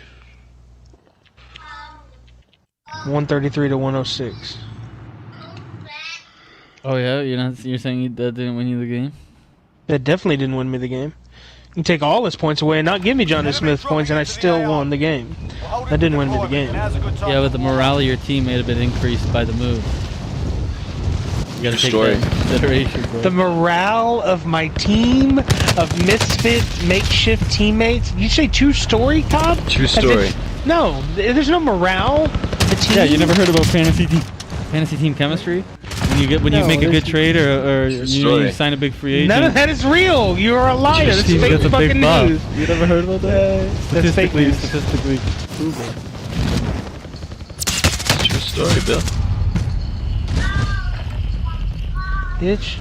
133 to 106. Oh, yeah? You're saying that didn't win you the game? That definitely didn't win me the game. You can take all his points away and not give me Jonnu Smith's points, and I still won the game. That didn't win me the game. Yeah, but the morale of your team may have been increased by the move. You gotta take that into consideration, bro. The morale of my team of misfit makeshift teammates. You say true story, Cobb? True story. No, there's no morale. The team. Yeah, you never heard about fantasy team chemistry? When you make a good trade or you sign a big free agent. None of that is real. You are a liar. That's fake fucking news. You never heard about that? That's fake news. Statistically proven. True story, Bill. Bitch.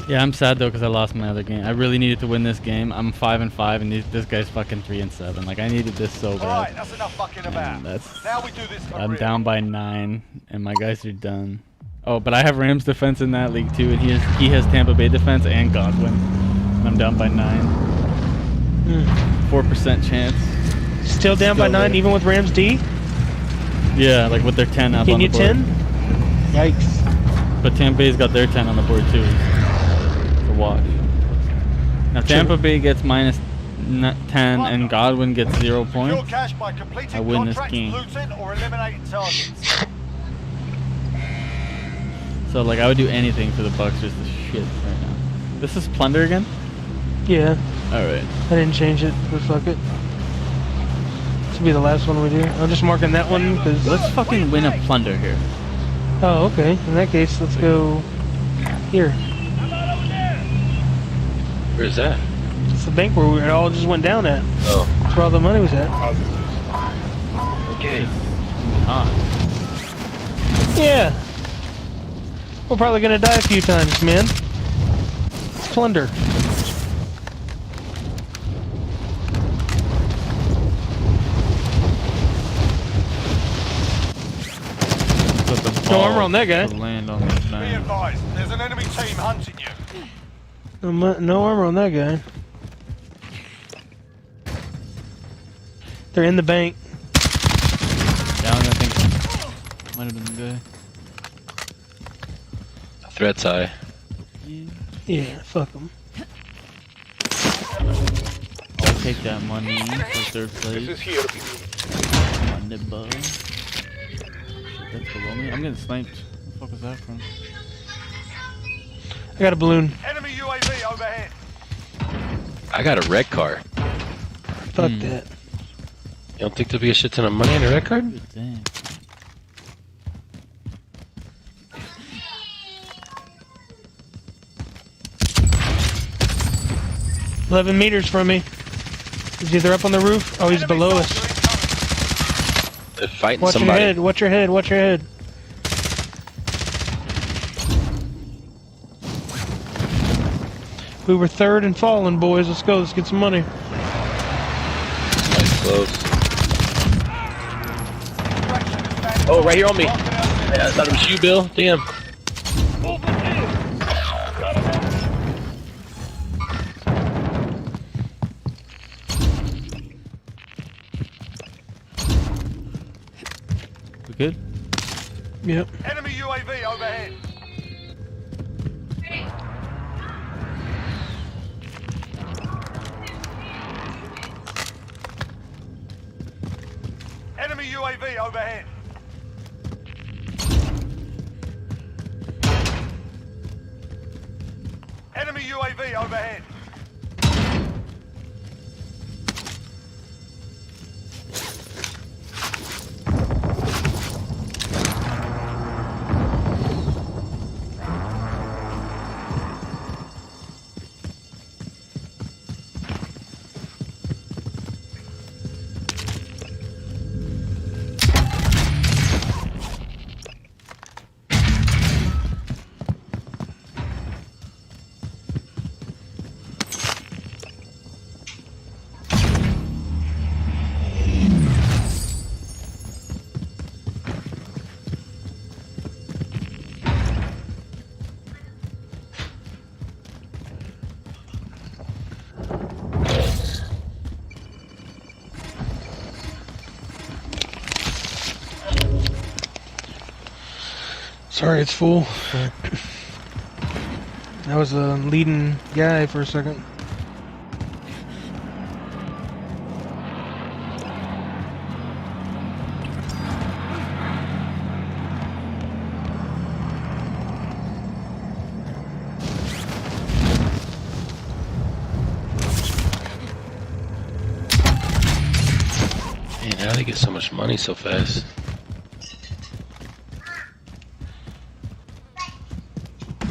Yeah, I'm sad though because I lost my other game. I really needed to win this game. I'm 5-5, and this guy's fucking 3-7. Like I needed this so bad. Alright, that's enough fucking about. Now we do this for I'm real. down by 9, and my guys are done. Oh, but I have Rams defense in that league too, and he has Tampa Bay defense and Godwin. And I'm down by 9. 4% chance. Still down by 9, even with Rams D? Yeah, like with their 10 up on the board. Can you 10? Yikes. But Tampa Bay's got their 10 on the board too. To watch. Now Tampa Bay gets minus 10 and Godwin gets 0 points. I win this game. So like I would do anything for the Bucks just to shit right now. This is plunder again? Yeah. Alright. I didn't change it, but fuck it. This will be the last one we do. I'm just marking that one because... Let's fucking win a plunder here. Oh, okay. In that case, let's go here. Where's that? It's the bank where it all just went down at. Oh. That's where all the money was at. Okay. not. Yeah. We're probably gonna die a few times, man. Plunder. Put the No armor on that balls guy. to land on the Be thing. advised, there's an enemy team hunting you. No armor on that guy. They're in the bank. Down, I think. Might have been the guy. Threat's high. Yeah, fuck them. I'll take that money for third place. Money bow. That's below me. I'm getting sniped. Where the fuck is that from? I got a balloon. Enemy UAV overhead. I got a red card. Fuck that. You don't think there'll be a shit ton of money in a red card? Good thing. 11 meters from me. He's either up on the roof. Oh, he's Enemy below us. soldier incoming. They're fighting Watch somebody. your head. Watch your head. Watch your head. We were third and falling, boys. Let's go. Let's get some money. Nice close. Oh, right here on me. Yeah, I thought it was you, Bill. Damn. We good? Yep. Enemy UAV overhead. Enemy UAV overhead. Enemy UAV overhead. Sorry, it's full. That was a leading guy for a second. Man, how do they get so much money so fast?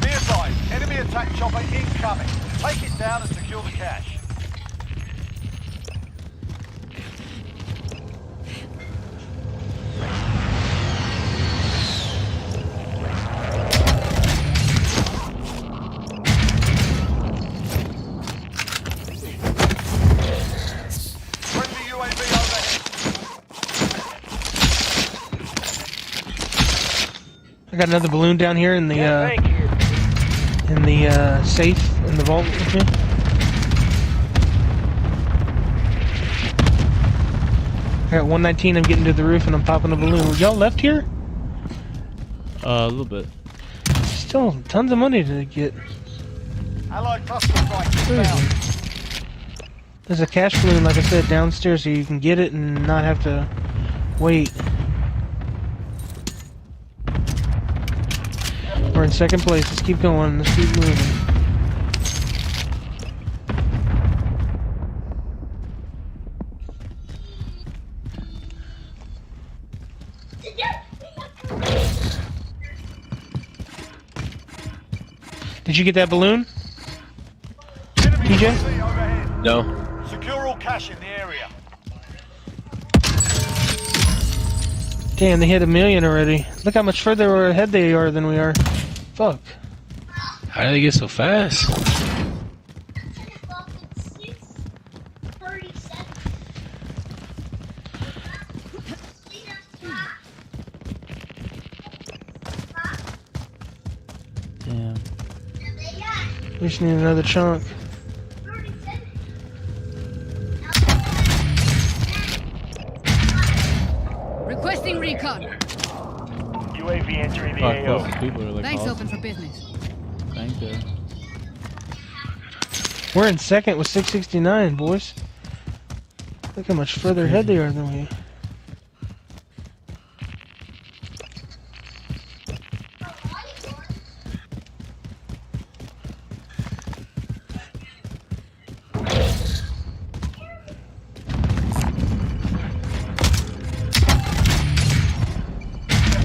Be advised, enemy attack chopper incoming. Take it down and secure the cash. Friendly UAV overhead. I got another balloon down here in the safe in the vault with me. I got 119. I'm getting to the roof and I'm popping a balloon. Y'all left here? A little bit. Still tons of money to get. Allied cluster strike inbound. There's a cash balloon, like I said, downstairs, so you can get it and not have to wait. We're in second place. Let's keep going. Let's keep moving. Did you get that balloon? Enemy TJ? UAV overhead. No. Secure all cash in the area. Damn, they hit 1,000,000 already. Look how much further ahead they are than we are. Fuck. How did they get so fast? Damn. We just need another chunk. Requesting recon. UAV entering the Fuck, AO. closest people are like Banks awesome. open for business. Thank you. We're in second with 669, boys. Look how much further ahead they are than we.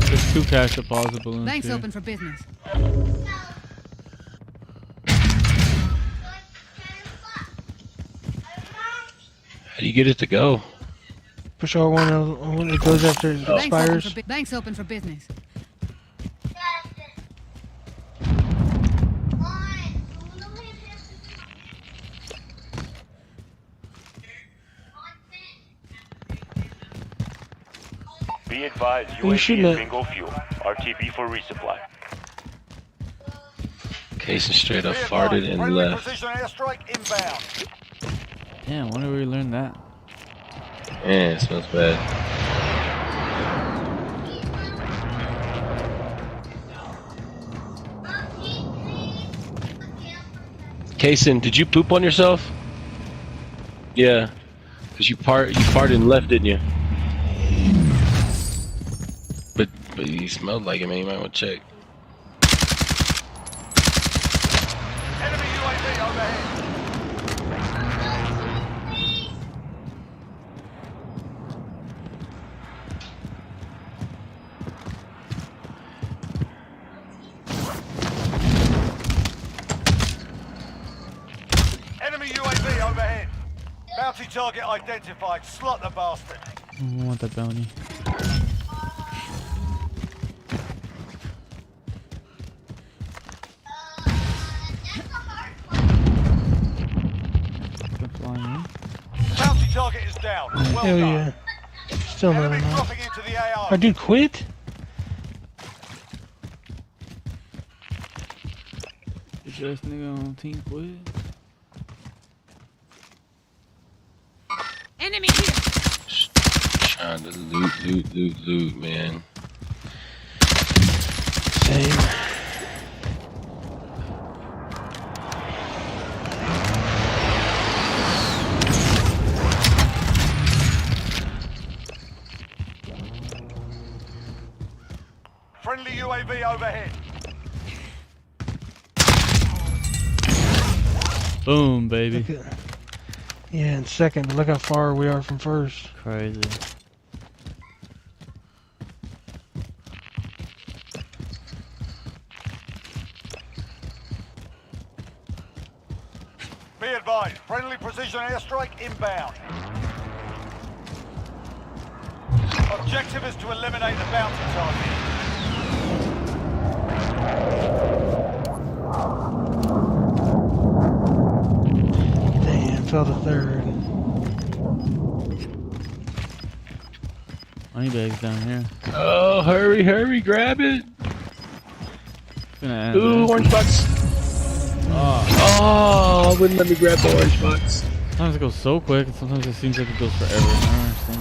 There's 2 cash deposit balloons Banks here. open for business. How do you get it to go? Push R1 when it goes after it expires. Banks open for business. Be advised, you UAV shooting is at? bingo fuel. RTB for resupply. Casey straight up Be farted advised, and friendly left. precision airstrike inbound. Damn, when did we learn that? Man, it smells bad. Kaysen, did you poop on yourself? Yeah, cause you farted and left, didn't you? But you smelled like it, man. You might want to check. Enemy UAV overhead. Enemy UAV overhead. Bounty target identified. Slot the bastard. I want that bounty. Been flying in. Bounty target is down. Well Hell done. yeah. Still not Enemy enough. dropping into the AO. Our dude quit? Bitch ass nigga on team quit. Enemy here. Trying to loot, man. Same. Friendly UAV overhead. Boom, baby. Look at, yeah, in second, but look how far we are from first. Crazy. Be advised, friendly precision airstrike inbound. Objective is to eliminate the bounty target. Damn, fell to third. Money bags down here. Oh, hurry, grab it. Gonna add Ooh, that. orange box. Oh, wouldn't let me grab the orange box. Sometimes it goes so quick, and sometimes it seems like it goes forever. I don't understand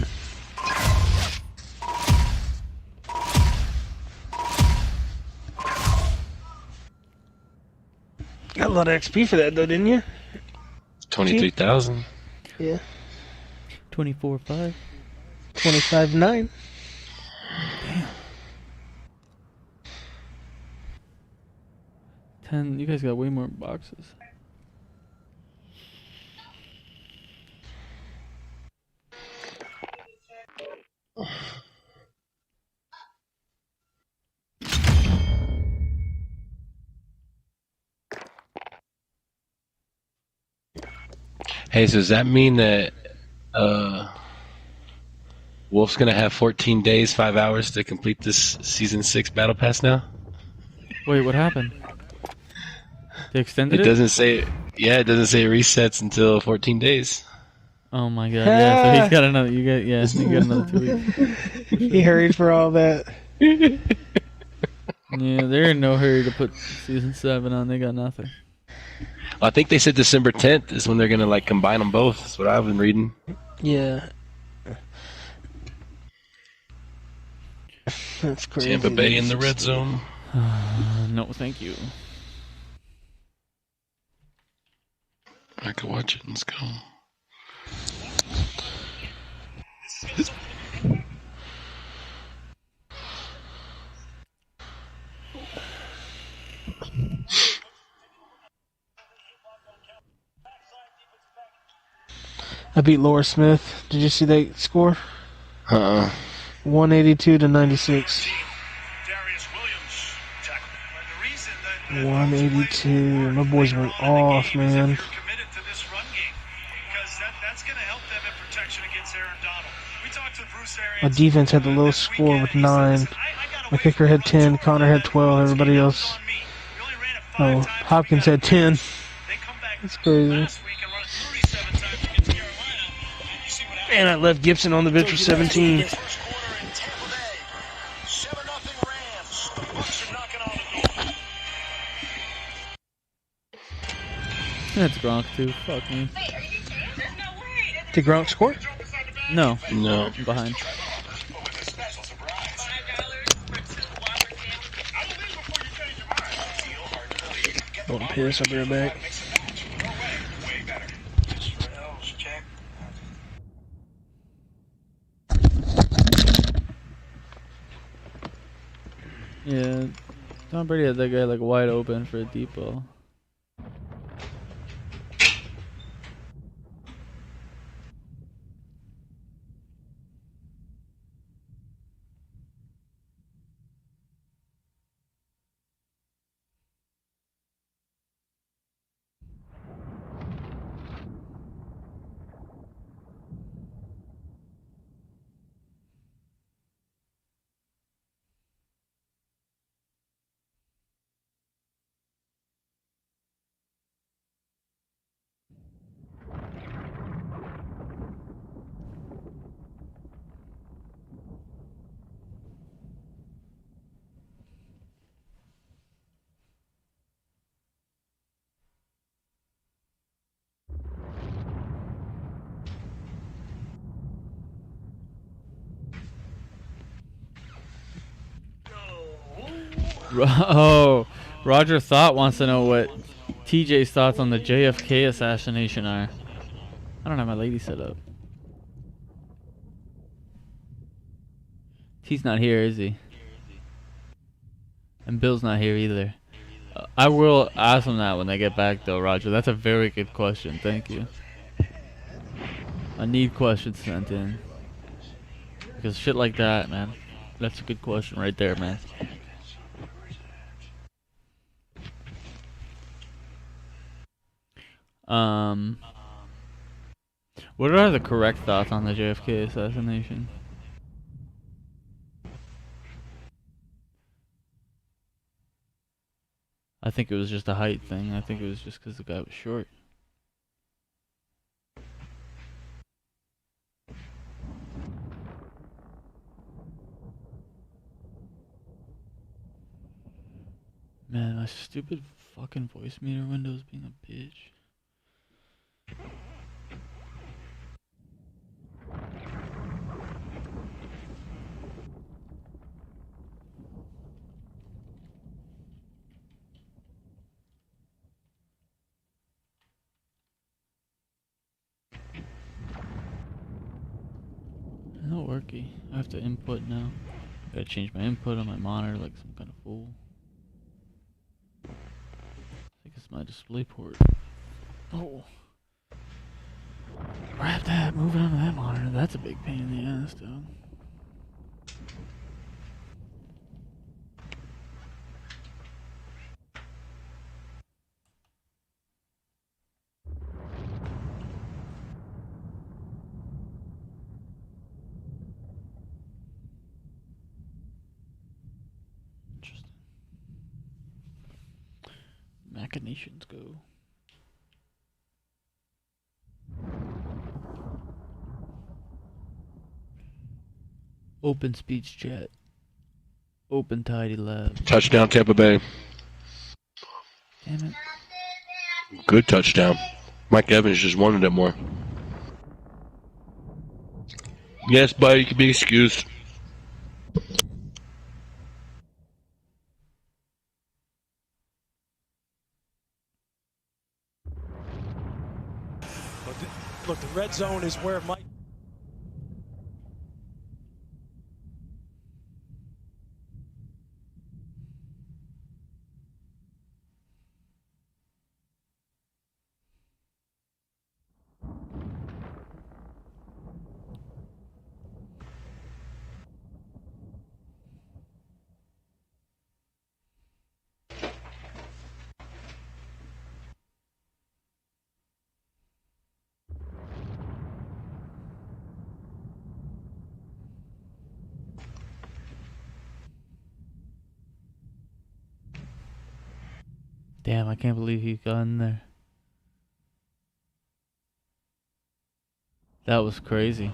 it. Got a lot of XP for that though, didn't you? 23,000. Yeah. 24-5. 25-9. Damn. 10. You guys got way more boxes. Hey, so does that mean that Wolf's gonna have 14 days, 5 hours to complete this season 6 battle pass now. Wait, what happened? They extended It it? doesn't say. Yeah, it doesn't say it resets until 14 days. Oh my god, yeah, so he's got another, you got another 2 weeks. He hurried for all that. Yeah, they're in no hurry to put season 7 on, they got nothing. I think they said December 10th is when they're gonna like combine them both. That's what I've been reading. Yeah. That's crazy. Tampa Bay in the red zone. No, thank you. I could watch it. Let's go. I beat Laura Smith. Did you see that score? 182 to 96. 182. My boys went off, man. My defense had the lowest score with 9. My kicker had 10. Connor had 12. Everybody else. Oh, Hopkins had 10. That's crazy. And I left Gibson on the bench for 17. That's Gronk too, fuck me. Did Gronk score? No. No. I'm behind. Oh, I'm pissed. I'll be right back. Yeah, Tom Brady had that guy like wide open for a deep ball. Oh, Roger Thought wants to know what TJ's thoughts on the JFK assassination are. I don't have my lady set up. He's not here, is he? And Bill's not here either. I will ask him that when they get back, though, Roger. That's a very good question. Thank you. I need questions sent in. Because shit like that, man. That's a good question right there, man. What are the correct thoughts on the JFK assassination? I think it was just a height thing. I think it was just because the guy was short. Man, my stupid fucking voice meter window's being a bitch. No worky. I have to input now. Gotta change my input on my monitor like some kind of fool. I think it's my display port. Oh. Grab that, move it onto that monitor. That's a big pain in the ass, dude. Machinations go. Open speech chat. Open tidy lab. Touchdown, Tampa Bay. Damn it. Good touchdown. Mike Evans just wanted it more. Yes, buddy, you can be excused. Look, the red zone is where Mike. Damn, I can't believe he got in there. That was crazy.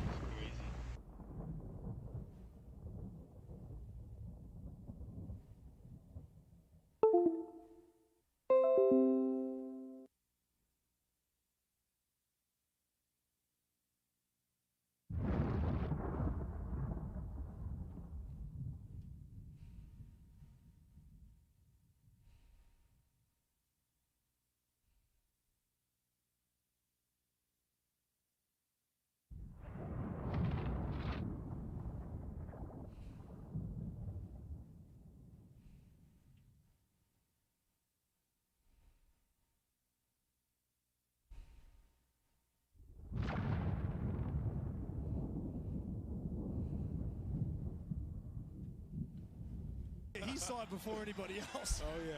He saw it before anybody else. Oh, yeah.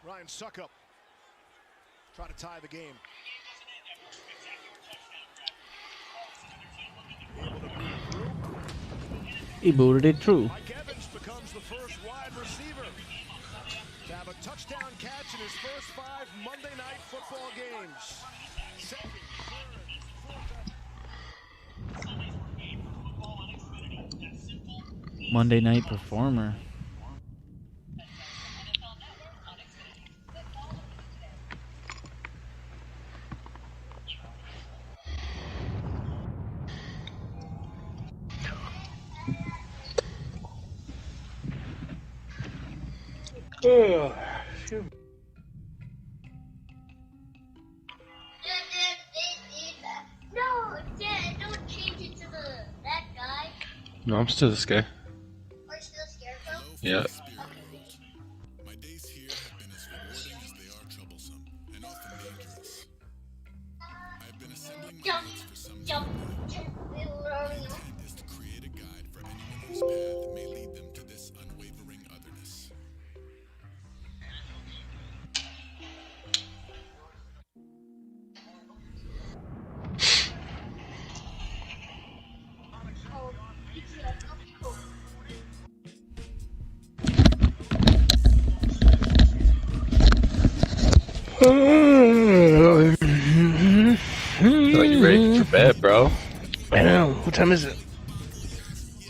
Ryan Suckup try to tie the game. He booted it through. Mike Evans becomes the first wide receiver to have a touchdown catch in his first 5 Monday Night Football games. Second, Monday Night Performer. No, Dad, don't change it to that guy. No, I'm still this guy. Are you still Scarecrow? Yeah. My days here have been as rewarding as they are troublesome, and often dangerous. I've been assembling my notes for some time now. My intent is to create a guide for anyone whose path may lead them to this unwavering otherness. Like you ready for bed, bro? I know. What time is it?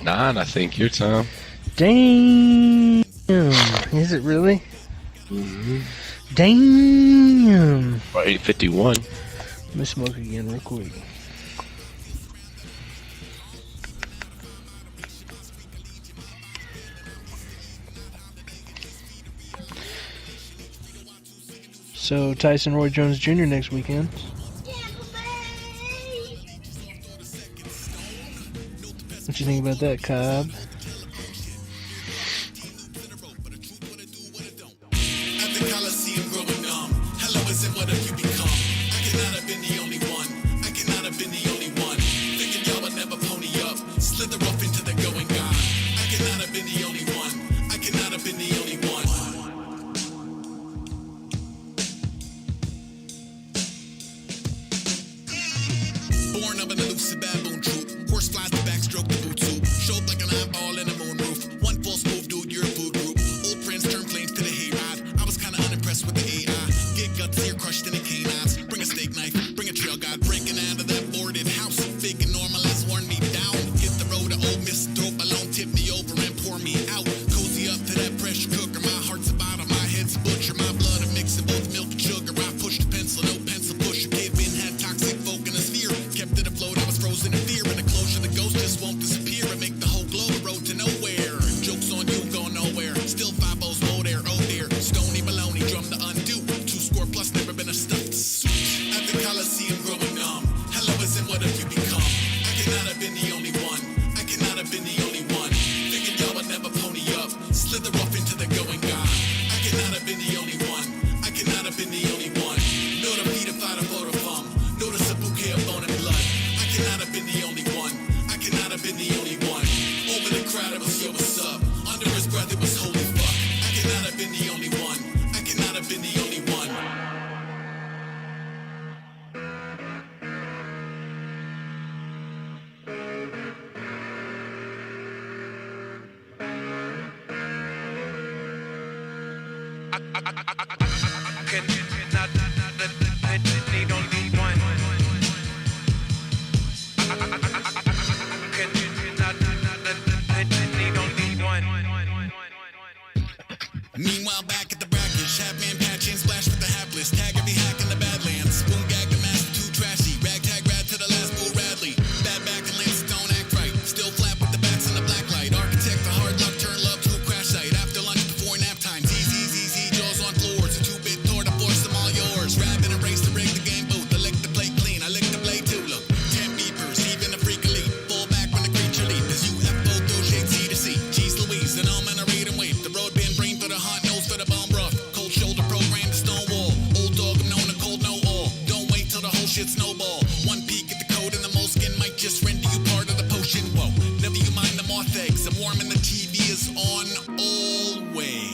9, I think. Your time. Damn. Is it really? Damn. Or 8:51. Let me smoke again real quick. So Tyson Roy Jones Jr. next weekend. What you think about that, Cobb? At the Coliseum growing numb. Hello, isn't what have you become? I cannot have been the only one. I cannot have been the only one. Thinking y'all would never pony up. Slither off into the going God. I cannot have been the only one. I cannot have been the only one. Born of an elusive baboon troop. Horse flies the backstroke the boot tube. Show up like an eyeball in a moon roof. One false move, dude, you're a food group. Old friends turn flames to the hayride. I was kinda unimpressed with the AI. Get guts here crushed in the canines. Bring a steak knife, bring a trail guide. Breaking out of that boarded house. Fake and normal has worn me down. Hit the road to old Miss Throat alone. Tip me over and pour me out. Cozy up to that pressure cooker. My heart's about on my head's a butcher. My blood a mix of both milk and sugar. I pushed a pencil, no pencil pusher. Kid been had toxic folk in his fear. Kept it afloat, I was frozen in fear. In the closure, the ghost just won't disappear and make the whole globe a road to nowhere. Joke's on you, going nowhere. Still 5-0's low there, oh dear. Stony baloney, drum to undo. 2 score plus, never been a stuffed suit. At the Coliseum, growing numb. Hello, isn't what have you become? I cannot have been the only one. I cannot have been the only one. Thinking y'all would never pony up. Slither off into the going god. I cannot have been the only one. I cannot have been the only one. Know the beat if I'd have photo thumb. Notice a bouquet of bone and blood. I cannot have been the only one. I cannot have been the only one. Over the crowd it was yo, what's up? Under his breath it was holy fuck. I cannot have been the only one. I cannot have been the only one. Meanwhile, back at the brackage, Hatman patch and splash with the hapless. Tag every hack in the Badlands. Spoon gag the master too trashy. Ragtag rad to the last bull Radley. Bad back and Lance don't act right. Still flat with the bats in the black light. Architect the hard luck, turn love to a crash site. After lunch before nap time. ZZZZ, jaws on floors. A 2-bit tour to force them all yours. Rabbit and race to rig the game boot. I lick the plate clean, I lick the blade too. Look, 10 beepers, even a freak elite. Fall back when the creature leap. This UFO Doge Z to C. Jeez Louise, and I'm gonna read and wait. The road been brain for the hot nose for the bomb rough. Cold shoulder program to Stonewall. Old dog, I'm known to cold know all. Don't wait till the whole shit snowball. One peek at the code and the moleskin might just render you part of the potion. Whoa, never you mind the moth eggs. I'm warm and the TV is on always.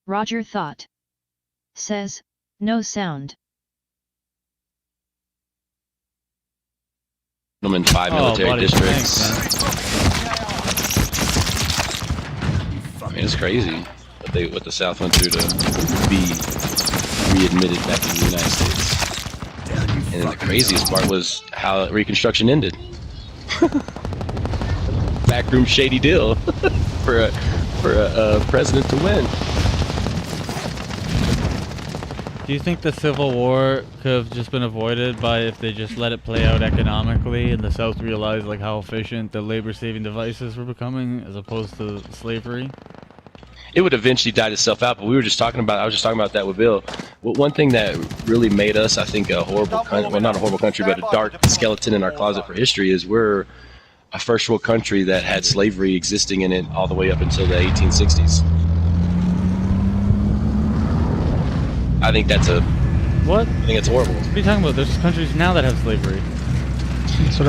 Roger thought. Says, no sound. I'm in 5 military buddy, districts. thanks, I mean, it's crazy what the South went through to be readmitted back in the United States. And the craziest part was how Reconstruction ended. Backroom shady deal for a president to win. Do you think the Civil War could have just been avoided by if they just let it play out economically and the South realized like how efficient the labor-saving devices were becoming as opposed to slavery? It would eventually die itself out, but I was just talking about that with Bill. Well, one thing that really made us, I think, a horrible country, well, not a horrible country, but a dark skeleton in our closet for history is we're a first world country that had slavery existing in it all the way up until the 1860s. I think that's What? I think it's horrible. What are you talking about? There's countries now that have slavery.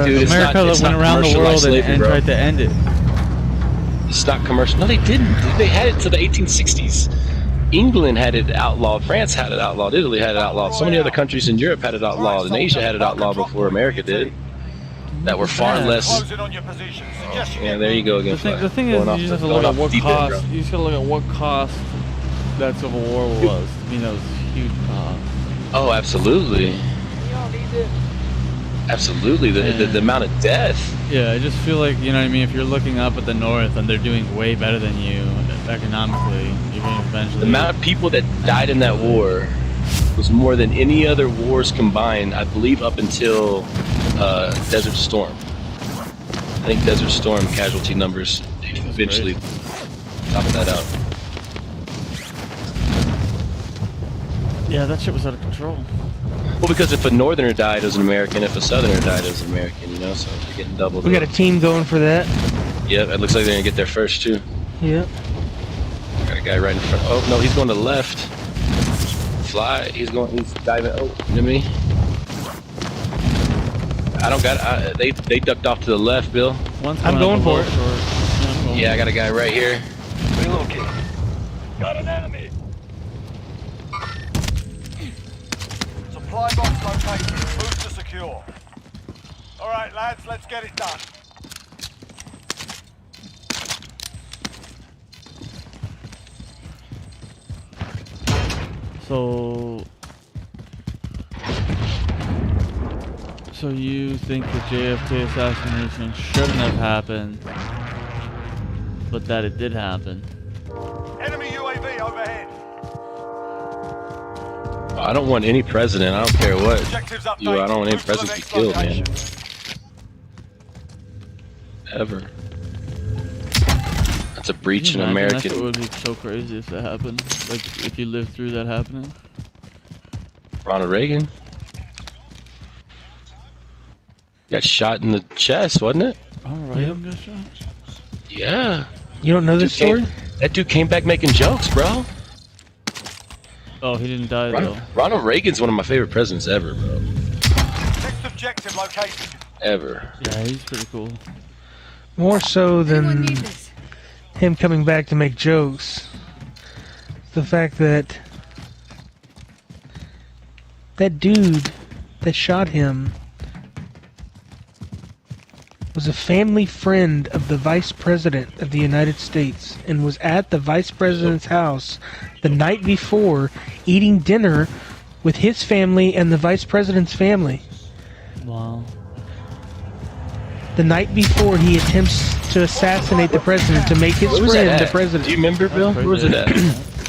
Dude, America went around the world slavery, and tried to end it. It's not commercial. No, they didn't. They had it to the 1860s. England had it outlawed. France had it outlawed. Italy had it outlawed. So many other countries in Europe had it outlawed. And Asia had it outlawed before America did. That were far less. Yeah, there you go again. The thing is, you just have to look at what cost. You just gotta look at what cost that Civil War was. You know, it's huge cost. Oh, absolutely. Absolutely, the amount of death. Yeah, I just feel like, you know what I mean, if you're looking up at the North and they're doing way better than you economically, you're going to eventually... The amount of people that died in that war was more than any other wars combined, I believe, up until Desert Storm. I think Desert Storm casualty numbers eventually top that out. Yeah, that shit was out of control. Well, because if a Northerner died, it was an American. If a Southerner died, it was an American. You know, so you're getting double. We got a team going for that. Yep, it looks like they're gonna get there first too. Yep. Got a guy right in front. Oh no, he's going to the left. Fly. He's diving. Oh, you know me. I don't got. They ducked off to the left, Bill. I'm going for it. Yeah, I got a guy right here. Relocate. Got an enemy. Supply box located. Move to secure. All right, lads, let's get it done. So you think the JFK assassination shouldn't have happened, but that it did happen? Enemy UAV overhead. I don't want any president. I don't care what. Objectives updated. I don't want any Move to the president to be next killed, man. location. Ever. That's a breach in American. It would be so crazy if that happened. Like if you lived through that happening. Ronald Reagan got shot in the chest, wasn't it? Ronald Reagan got shot. Yeah. You don't know this story? That dude came back making jokes, bro. Oh, he didn't die though. Ronald Reagan's one of my favorite presidents ever, bro. Next objective located. Ever. Yeah, he's pretty cool. More so than him coming back to make jokes. The fact that that dude that shot him was a family friend of the Vice President of the United States and was at the Vice President's house the night before eating dinner with his family and the Vice President's family. Wow. The night before he attempts to assassinate the president to make his friend the president. Do you remember, Bill? Where was it at?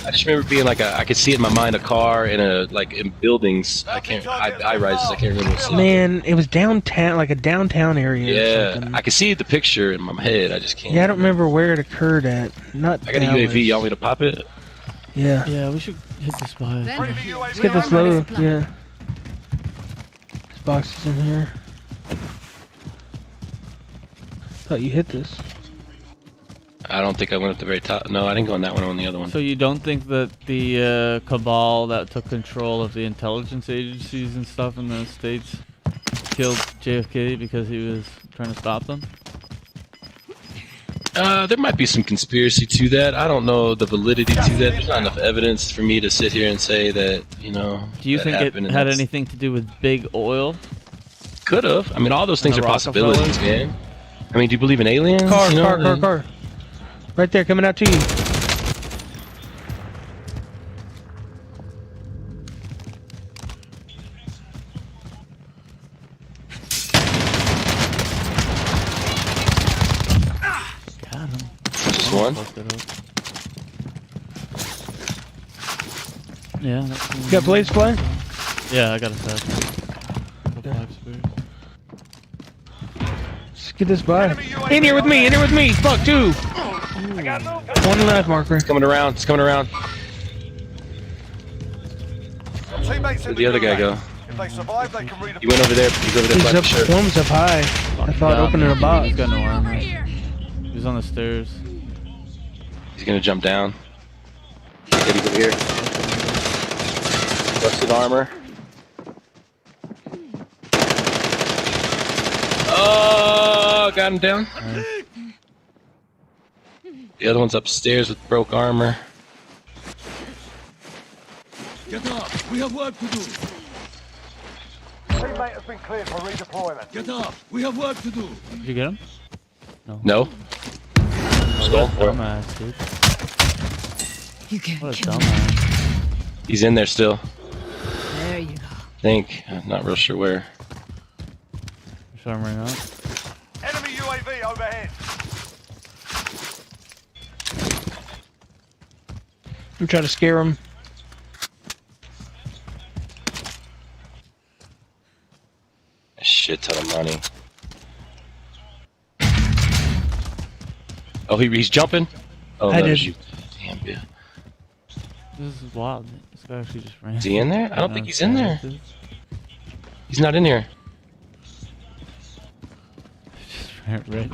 I just remember being like I could see it in my mind a car in in buildings. I can't high rises. I can't remember. Man, it was downtown, like a downtown area. Yeah, or something. I could see the picture in my head. I just can't. Yeah, I don't remember where it occurred at. Not. I got a UAV. Y'all want me to pop it? Yeah. Yeah, we should hit this spot. Let's get this low. Yeah. This box is in here. Thought you hit this. I don't think I went at the very top. No, I didn't go on that one. On the other one. So you don't think that the cabal that took control of the intelligence agencies and stuff in the States killed JFK because he was trying to stop them? There might be some conspiracy to that. I don't know the validity to that. There's not enough evidence for me to sit here and say that, you know. Do you think it had anything to do with big oil? Could have. I mean, all those things are possibilities, man. I mean, do you believe in aliens? Car, you know, car. Right there, coming out to you. Got him. Just one? Yeah. You got blades flying? Yeah, I got a set. Let's get this by. In here with me! Fuck, two! One left, marker. It's coming around. Teammates Where'd the other guy go? If they survive, they can redeploy. He went over there. He's over there. He's up, Sure. one's up high. I thought opening a box. He's got no armor. He's on the stairs. He's gonna jump down. He's over here. Rusted armor. Oh, got him down. Nice. The other one's upstairs with broke armor. Get up! We have work to do! Teammate has been cleared for redeployment. Get up! We have work to do! Did you get him? No. Oh, Skull for it. dumbass, dude. You can't What a kill me. dumbass. He's in there still. There you go. I think. I'm not real sure where. Just armoring up. Enemy UAV overhead. I'm trying to scare him. A shit ton of money. Oh, he's jumping? Oh, I that was did. you. Damn, yeah. This is wild. This guy actually just ran. Is he in there? I don't think he's in there. He's not in here. Just ran red.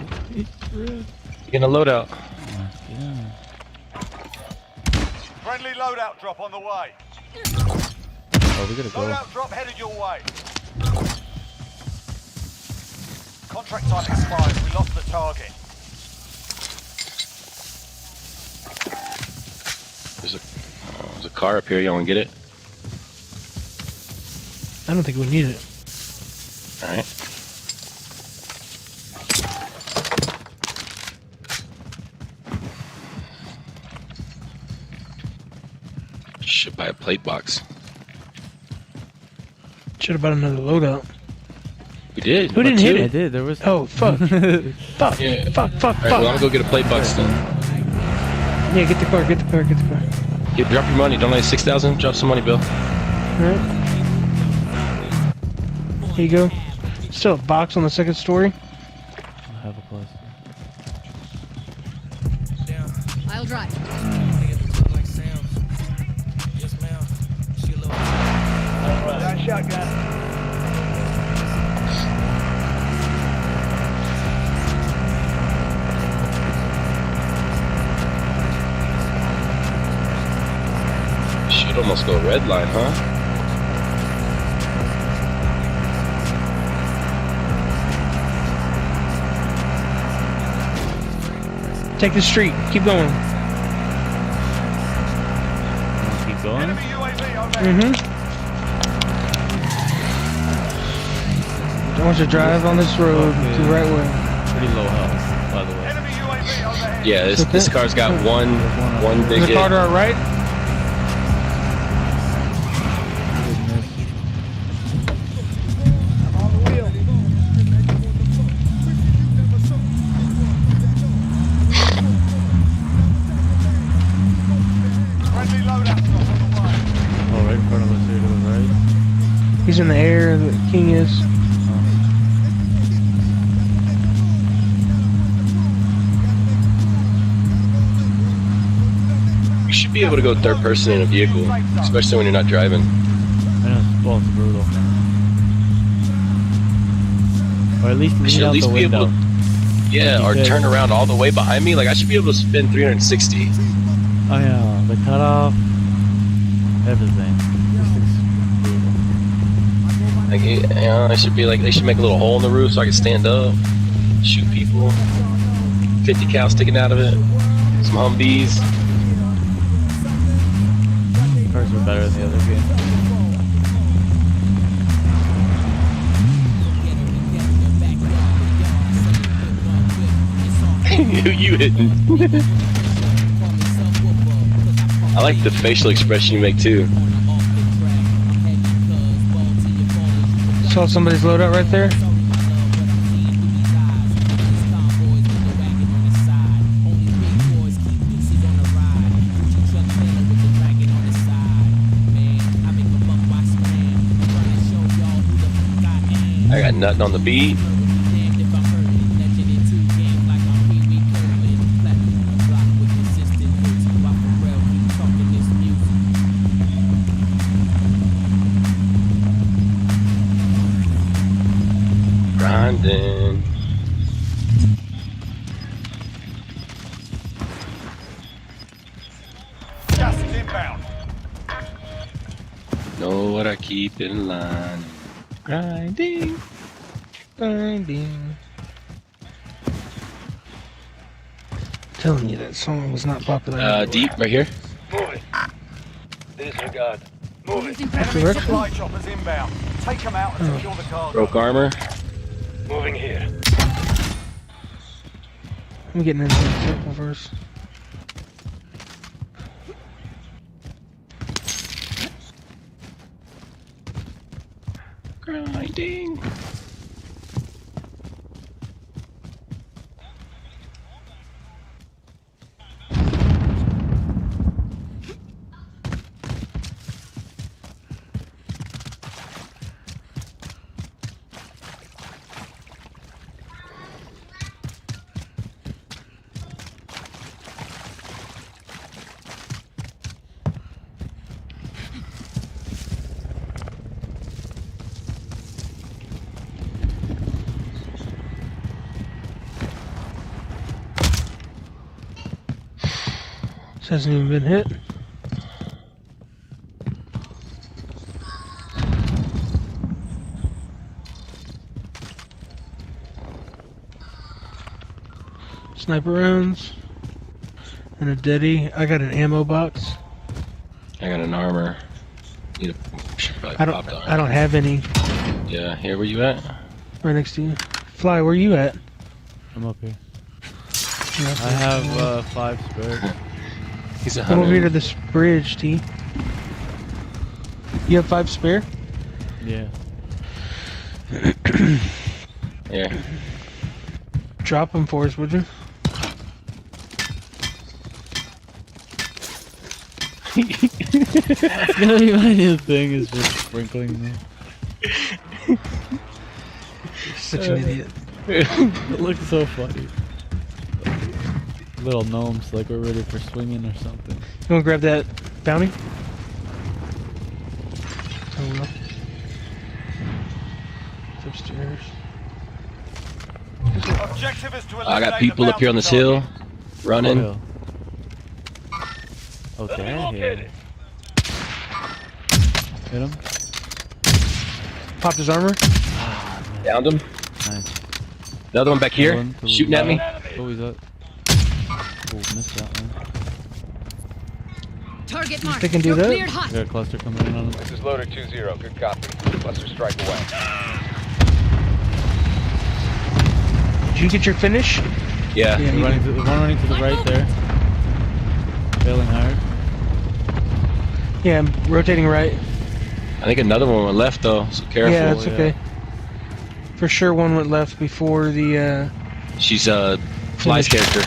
You're getting a loadout. Yeah. Friendly loadout drop on the way. Oh, we gotta go. Loadout drop headed your way. Contract time expired. We lost the target. There's a car up here. You want to get it? I don't think we need it. Alright. Should buy a plate box. Should have bought another loadout. We did. Who didn't hit I it? did. There was. Oh, fuck. Fuck. Yeah. Fuck. Alright, well, I'm gonna go get a plate box then. Yeah, get the car. Drop your money. Don't let 6,000. Drop some money, Bill. Alright. Here you go. Still a box on the second story. I have a place. I'll drive. That shotgun. Should almost go red line, huh? Take the street. Keep going. Keep going. Enemy UAV overhead. I want you to drive on this road the right way. Pretty low health, by the way. Enemy UAV overhead. Yeah, this car's got one big There's a hit. car to our right. Friendly loadout drop on the way. Oh, right in front of us here to the right. He's in the air. The king is. You should be able to go third person in a vehicle, especially when you're not driving. I know it's brutal. Or at least I lean should out at least the be able window. to, yeah, or turn around all the way behind me. Like, I should be able to spin 360. Oh yeah, the cutoff, everything. This thing's brutal. Like, I should be like, they should make a little hole in the roof so I can stand up, shoot people. 50 cal sticking out of it. Some Humvees. Cars are better than the other game. Who you hitting? I like the facial expression you make too. Saw somebody's loadout right there. I got nothing on the beat. Grinding. Gas is inbound. Know what I keep in line. Grinding. Grinding. Telling you that song was not popular. Anywhere. Deep right here. Moving. Disregard. Moving. Using Enemy Direction? supply choppers inbound. Take them out and secure the cargo. Broke armor. Moving here. I'm getting into the circle first. Grinding. This hasn't even been hit. Sniper rounds and a Deddy. I got an ammo box. I got an armor. Need a, should probably pop the armor. I don't have any. Yeah, here, where you at? Right next to you. Fly, where you at? I'm up here. Yeah, I have 5 spare. He's a Come over here to hunter. this bridge, T. You have 5 spare? Yeah. Here. Drop them for us, would you? It's gonna be my new thing, is just sprinkling them. You're such an idiot. It looks so funny. Little gnomes, like we're ready for swinging or something. You wanna grab that bounty? Oh well. It's upstairs. Objective is to I got eliminate people the up here on this bounty hill, running. Oh, okay. Located. Hit him. Popped his armor. Downed him. Nice. Another one back here, One to the shooting at me. left. Oh, he's up. Oh, missed that one. Target mark. They can do You're that? cleared hot. I got a cluster coming in on him. This is loader 2-0. Good copy. Cluster strike away. Did you get your finish? Yeah. Yeah. One running to the right there. Failing hard. Yeah, I'm rotating right. I think another one went left though, so careful. Yeah, it's okay. For sure one went left before the, She's Fly's Finish. character.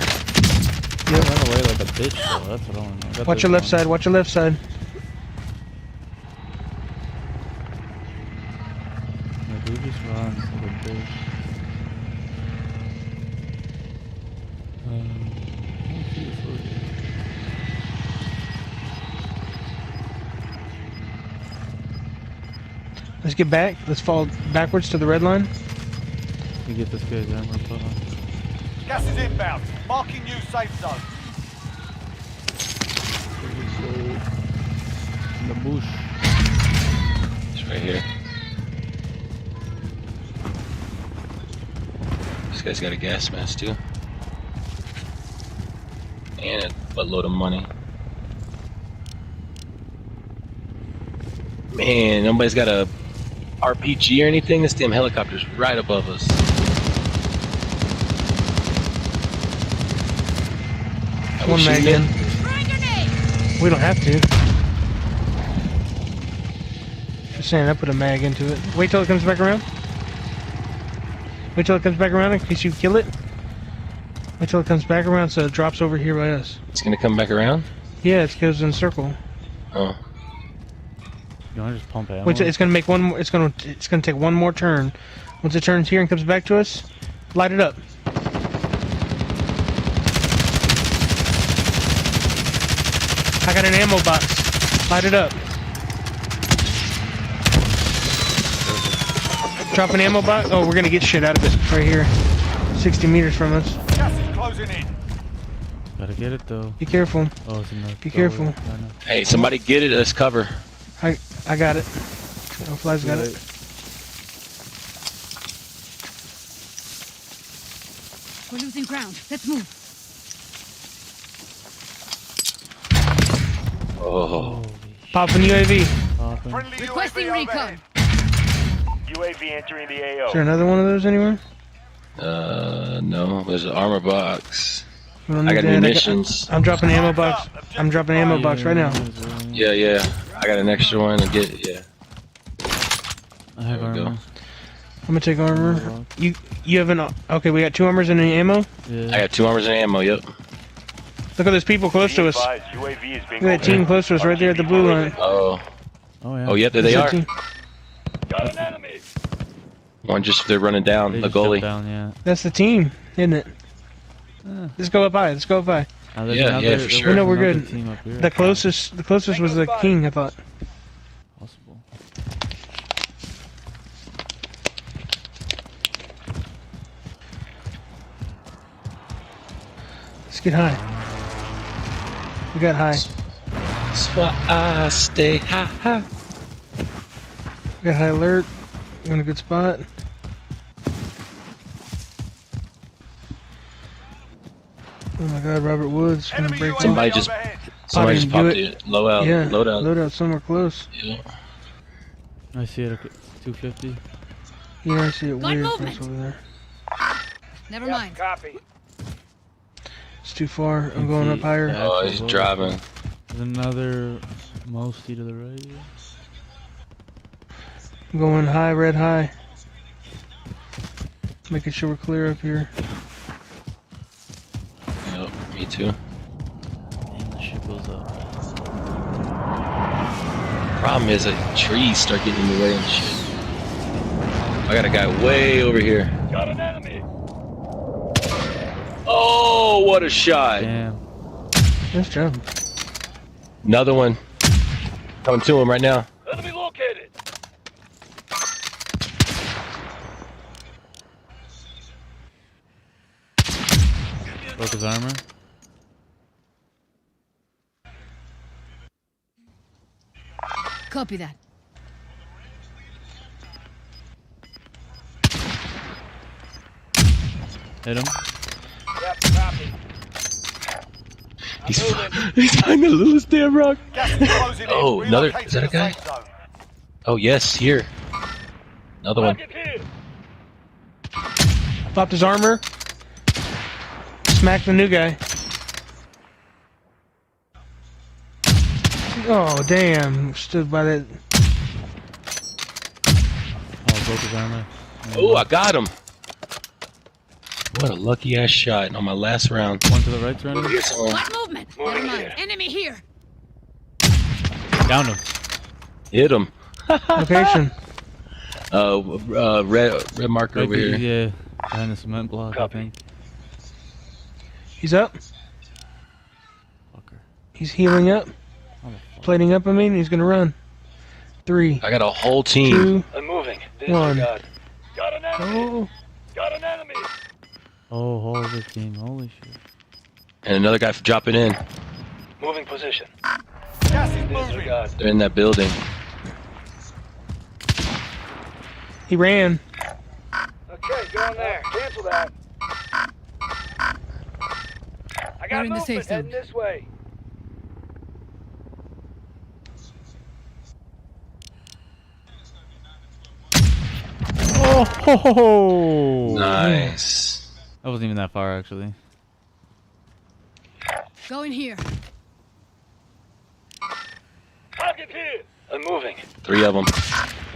Run away like a bitch, though. That's what I want to know. Watch your left side, watch your left side. Like, we just run like a bitch. I don't see this over here. Let's get back. Let's fall backwards to the red line. We get this guy's armor put on. Gas is inbound. Marking new safe zone. In the bush. It's right here. This guy's got a gas mask too. And a buttload of money. Man, nobody's got a RPG or anything. This damn helicopter's right above us. One mag in. We don't have to. Just saying, I put a mag into it. Wait till it comes back around. Wait till it comes back around in case you kill it. Wait till it comes back around so it drops over here by us. It's gonna come back around? Yeah, it goes in a circle. Oh. You want to just pump ammo? Wait, it's gonna make one more. It's gonna take one more turn. Once it turns here and comes back to us, light it up. I got an ammo box. Light it up. Drop an ammo box. Oh, we're gonna get shit out of it right here, 60 meters from us. Gas is closing in. Gotta get it though. Be careful. Oh, it's in the Be careful. Hey, somebody get it. Let's cover. I got it. Oh, Fly's got it. We're losing ground. Let's move. Oh. Pop an UAV. Friendly Requesting UAV recon. overhead. UAV entering the AO. Is there another one of those anywhere? No. There's an armor box. We don't I need got that. munitions. I'm dropping an ammo box. I'm dropping an ammo box right now. Yeah. I got an extra one to get. Yeah. I have There we go. armor. I'm gonna take armor. You have an. Okay, we got 2 armors and an ammo. Yeah. I got 2 armors and ammo. Yep. Look at those people close to us. UAV is being Look at that team close to us right there at the blue line. Oh. Oh yeah. Oh, yep. There they That's are. the team. Got an enemy. One just they're running down. They The just jumped goalie. down, yeah. That's the team, isn't it? Let's go up high. Let's go up high. Now there's Yeah, another- for there sure. was No, we're another good. team up here. The closest was the king, I thought. Possible. Let's get high. We got high. That's why I stay high. We got high alert. We're in a good spot. Oh my God, Robert Woods gonna Enemy break UAV one. Somebody just- overhead. Somebody just do popped it. it. Loadout. Yeah, Loadout. loadout somewhere close. Yeah. I see it at 250. Yeah, I see it Got weird movement. close over there. Never mind. Copy. It's too far. I'm going up higher. Yeah. Oh, he's driving. There's another mostly to the right. I'm going high, red high. Making sure we're clear up here. Yep. Me too. Damn, the ship goes up. Problem is that trees start getting in the way and shit. I got a guy way over here. Got an enemy. Oh, what a shot! Damn. Nice job. Another one. Coming to him right now. Enemy located. Broke his armor. Copy that. Hit him. Yep, copy. He's behind the littlest damn rock. Gas is closing in. Oh, another- Relocate is that to a guy? the safe zone. Oh yes, here. Another one. Target here. Popped his armor. Smacked the new guy. Oh, damn. Stood by that. Oh, broke his armor. Oh, I got him. What a lucky ass shot on my last round. One to the right, running. Over here somewhere. Got movement. Never mind. Enemy here. Down him. Hit him. Location. Red marker over here. Yeah, behind the cement block, I think. He's up. Fucker. He's healing up. Oh, fuck. Plating up, I mean. He's gonna run. 3, I got a whole team. 2, I'm moving. 1. Got an enemy. Oh. Got an enemy. Oh, holy team. Holy shit. And another guy dropping in. Moving position. Gas is moving. They're in that building. He ran. Okay, go in there. Cancel that. I They're in the safe zone. This way. Oh, ho, ho, ho. Nice. That wasn't even that far, actually. Go in here. Target here. I'm moving. 3 of them.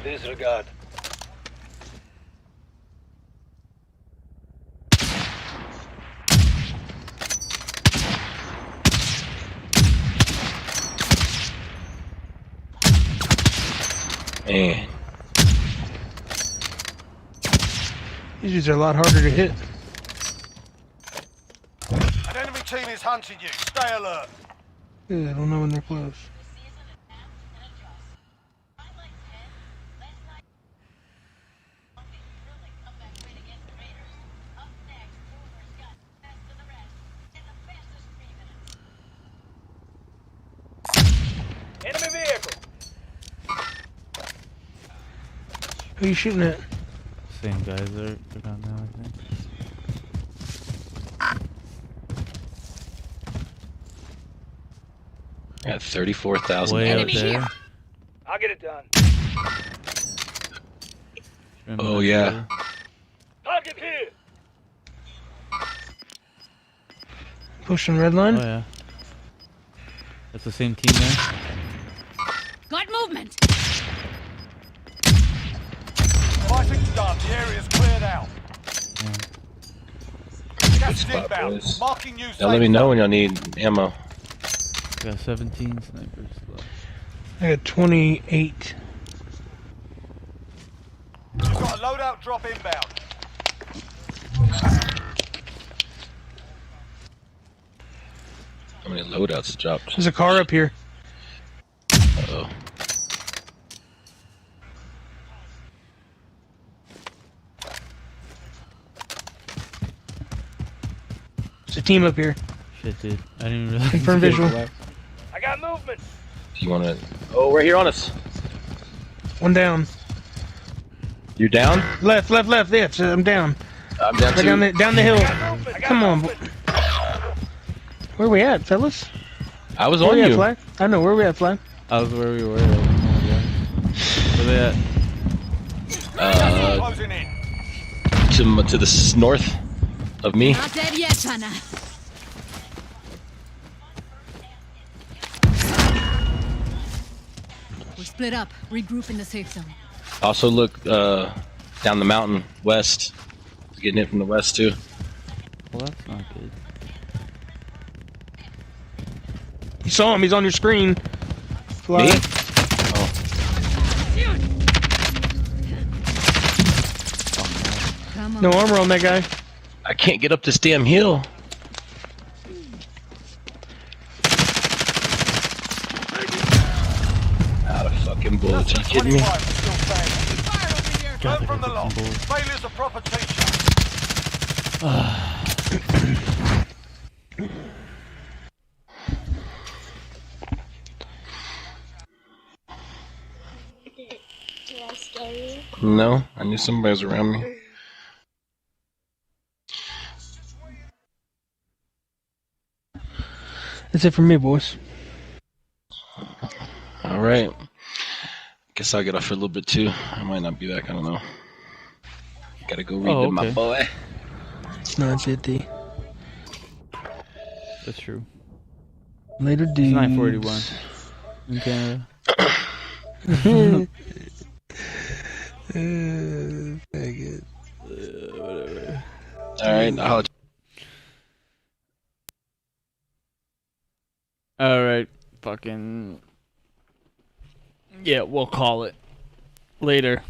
Disregard. Man. These dudes are a lot harder to hit. An enemy team is hunting you. Stay alert. Yeah, I don't know when they're close. Enemy vehicle. Who are you shooting at? Same guys are gone now, I think. I got 34,000 Way out Enemy damage. there. here. I'll get it done. Oh, yeah. Target here. Pushing red line? Oh, yeah. That's the same team there. Got movement. Fighting's done. The area's cleared out. Good Gas spot, inbound. boys. Marking you. Now let me know when y'all need ammo. Got 17 snipers left. I got 28. You've got a loadout drop inbound. How many loadouts dropped? There's a car up here. Uh-oh. There's a team up here. Shit, dude. I didn't even realize. Confirm visual. I got movement. Do you want to... Oh, right here on us. One down. You're down? Left. Yes, I'm down. I'm down Right too. down the hill. I got Come on. movement. Where we at, fellas? I was Where on we at, you. Fly? I know, where we at, Fly? I was where we were. Where they at? Closing in. To the north of me. Not dead yet, Hannah. We're split up. Regroup in the safe zone. Also look down the mountain west. He's getting it from the west too. Well, that's not good. You saw him, he's on your screen. Fly. Me? Come on. No armor on that guy. I can't get up this damn hill. Out of fucking bullets. Are you kidding me? 25 is still standing. Fire over here. Learn from the loss. Failure's a proper teacher. Did I scare you? No, I knew somebody was around me. That's it for me, boys. All right. Guess I'll get off for a little bit too. I might not be back. I don't know. Gotta go read to my okay. boy. No, that's it, D. That's true. Later, It's dudes. 9:41 in Canada. Very good. Whatever. All right. All right. Fucking. Yeah, we'll call it later.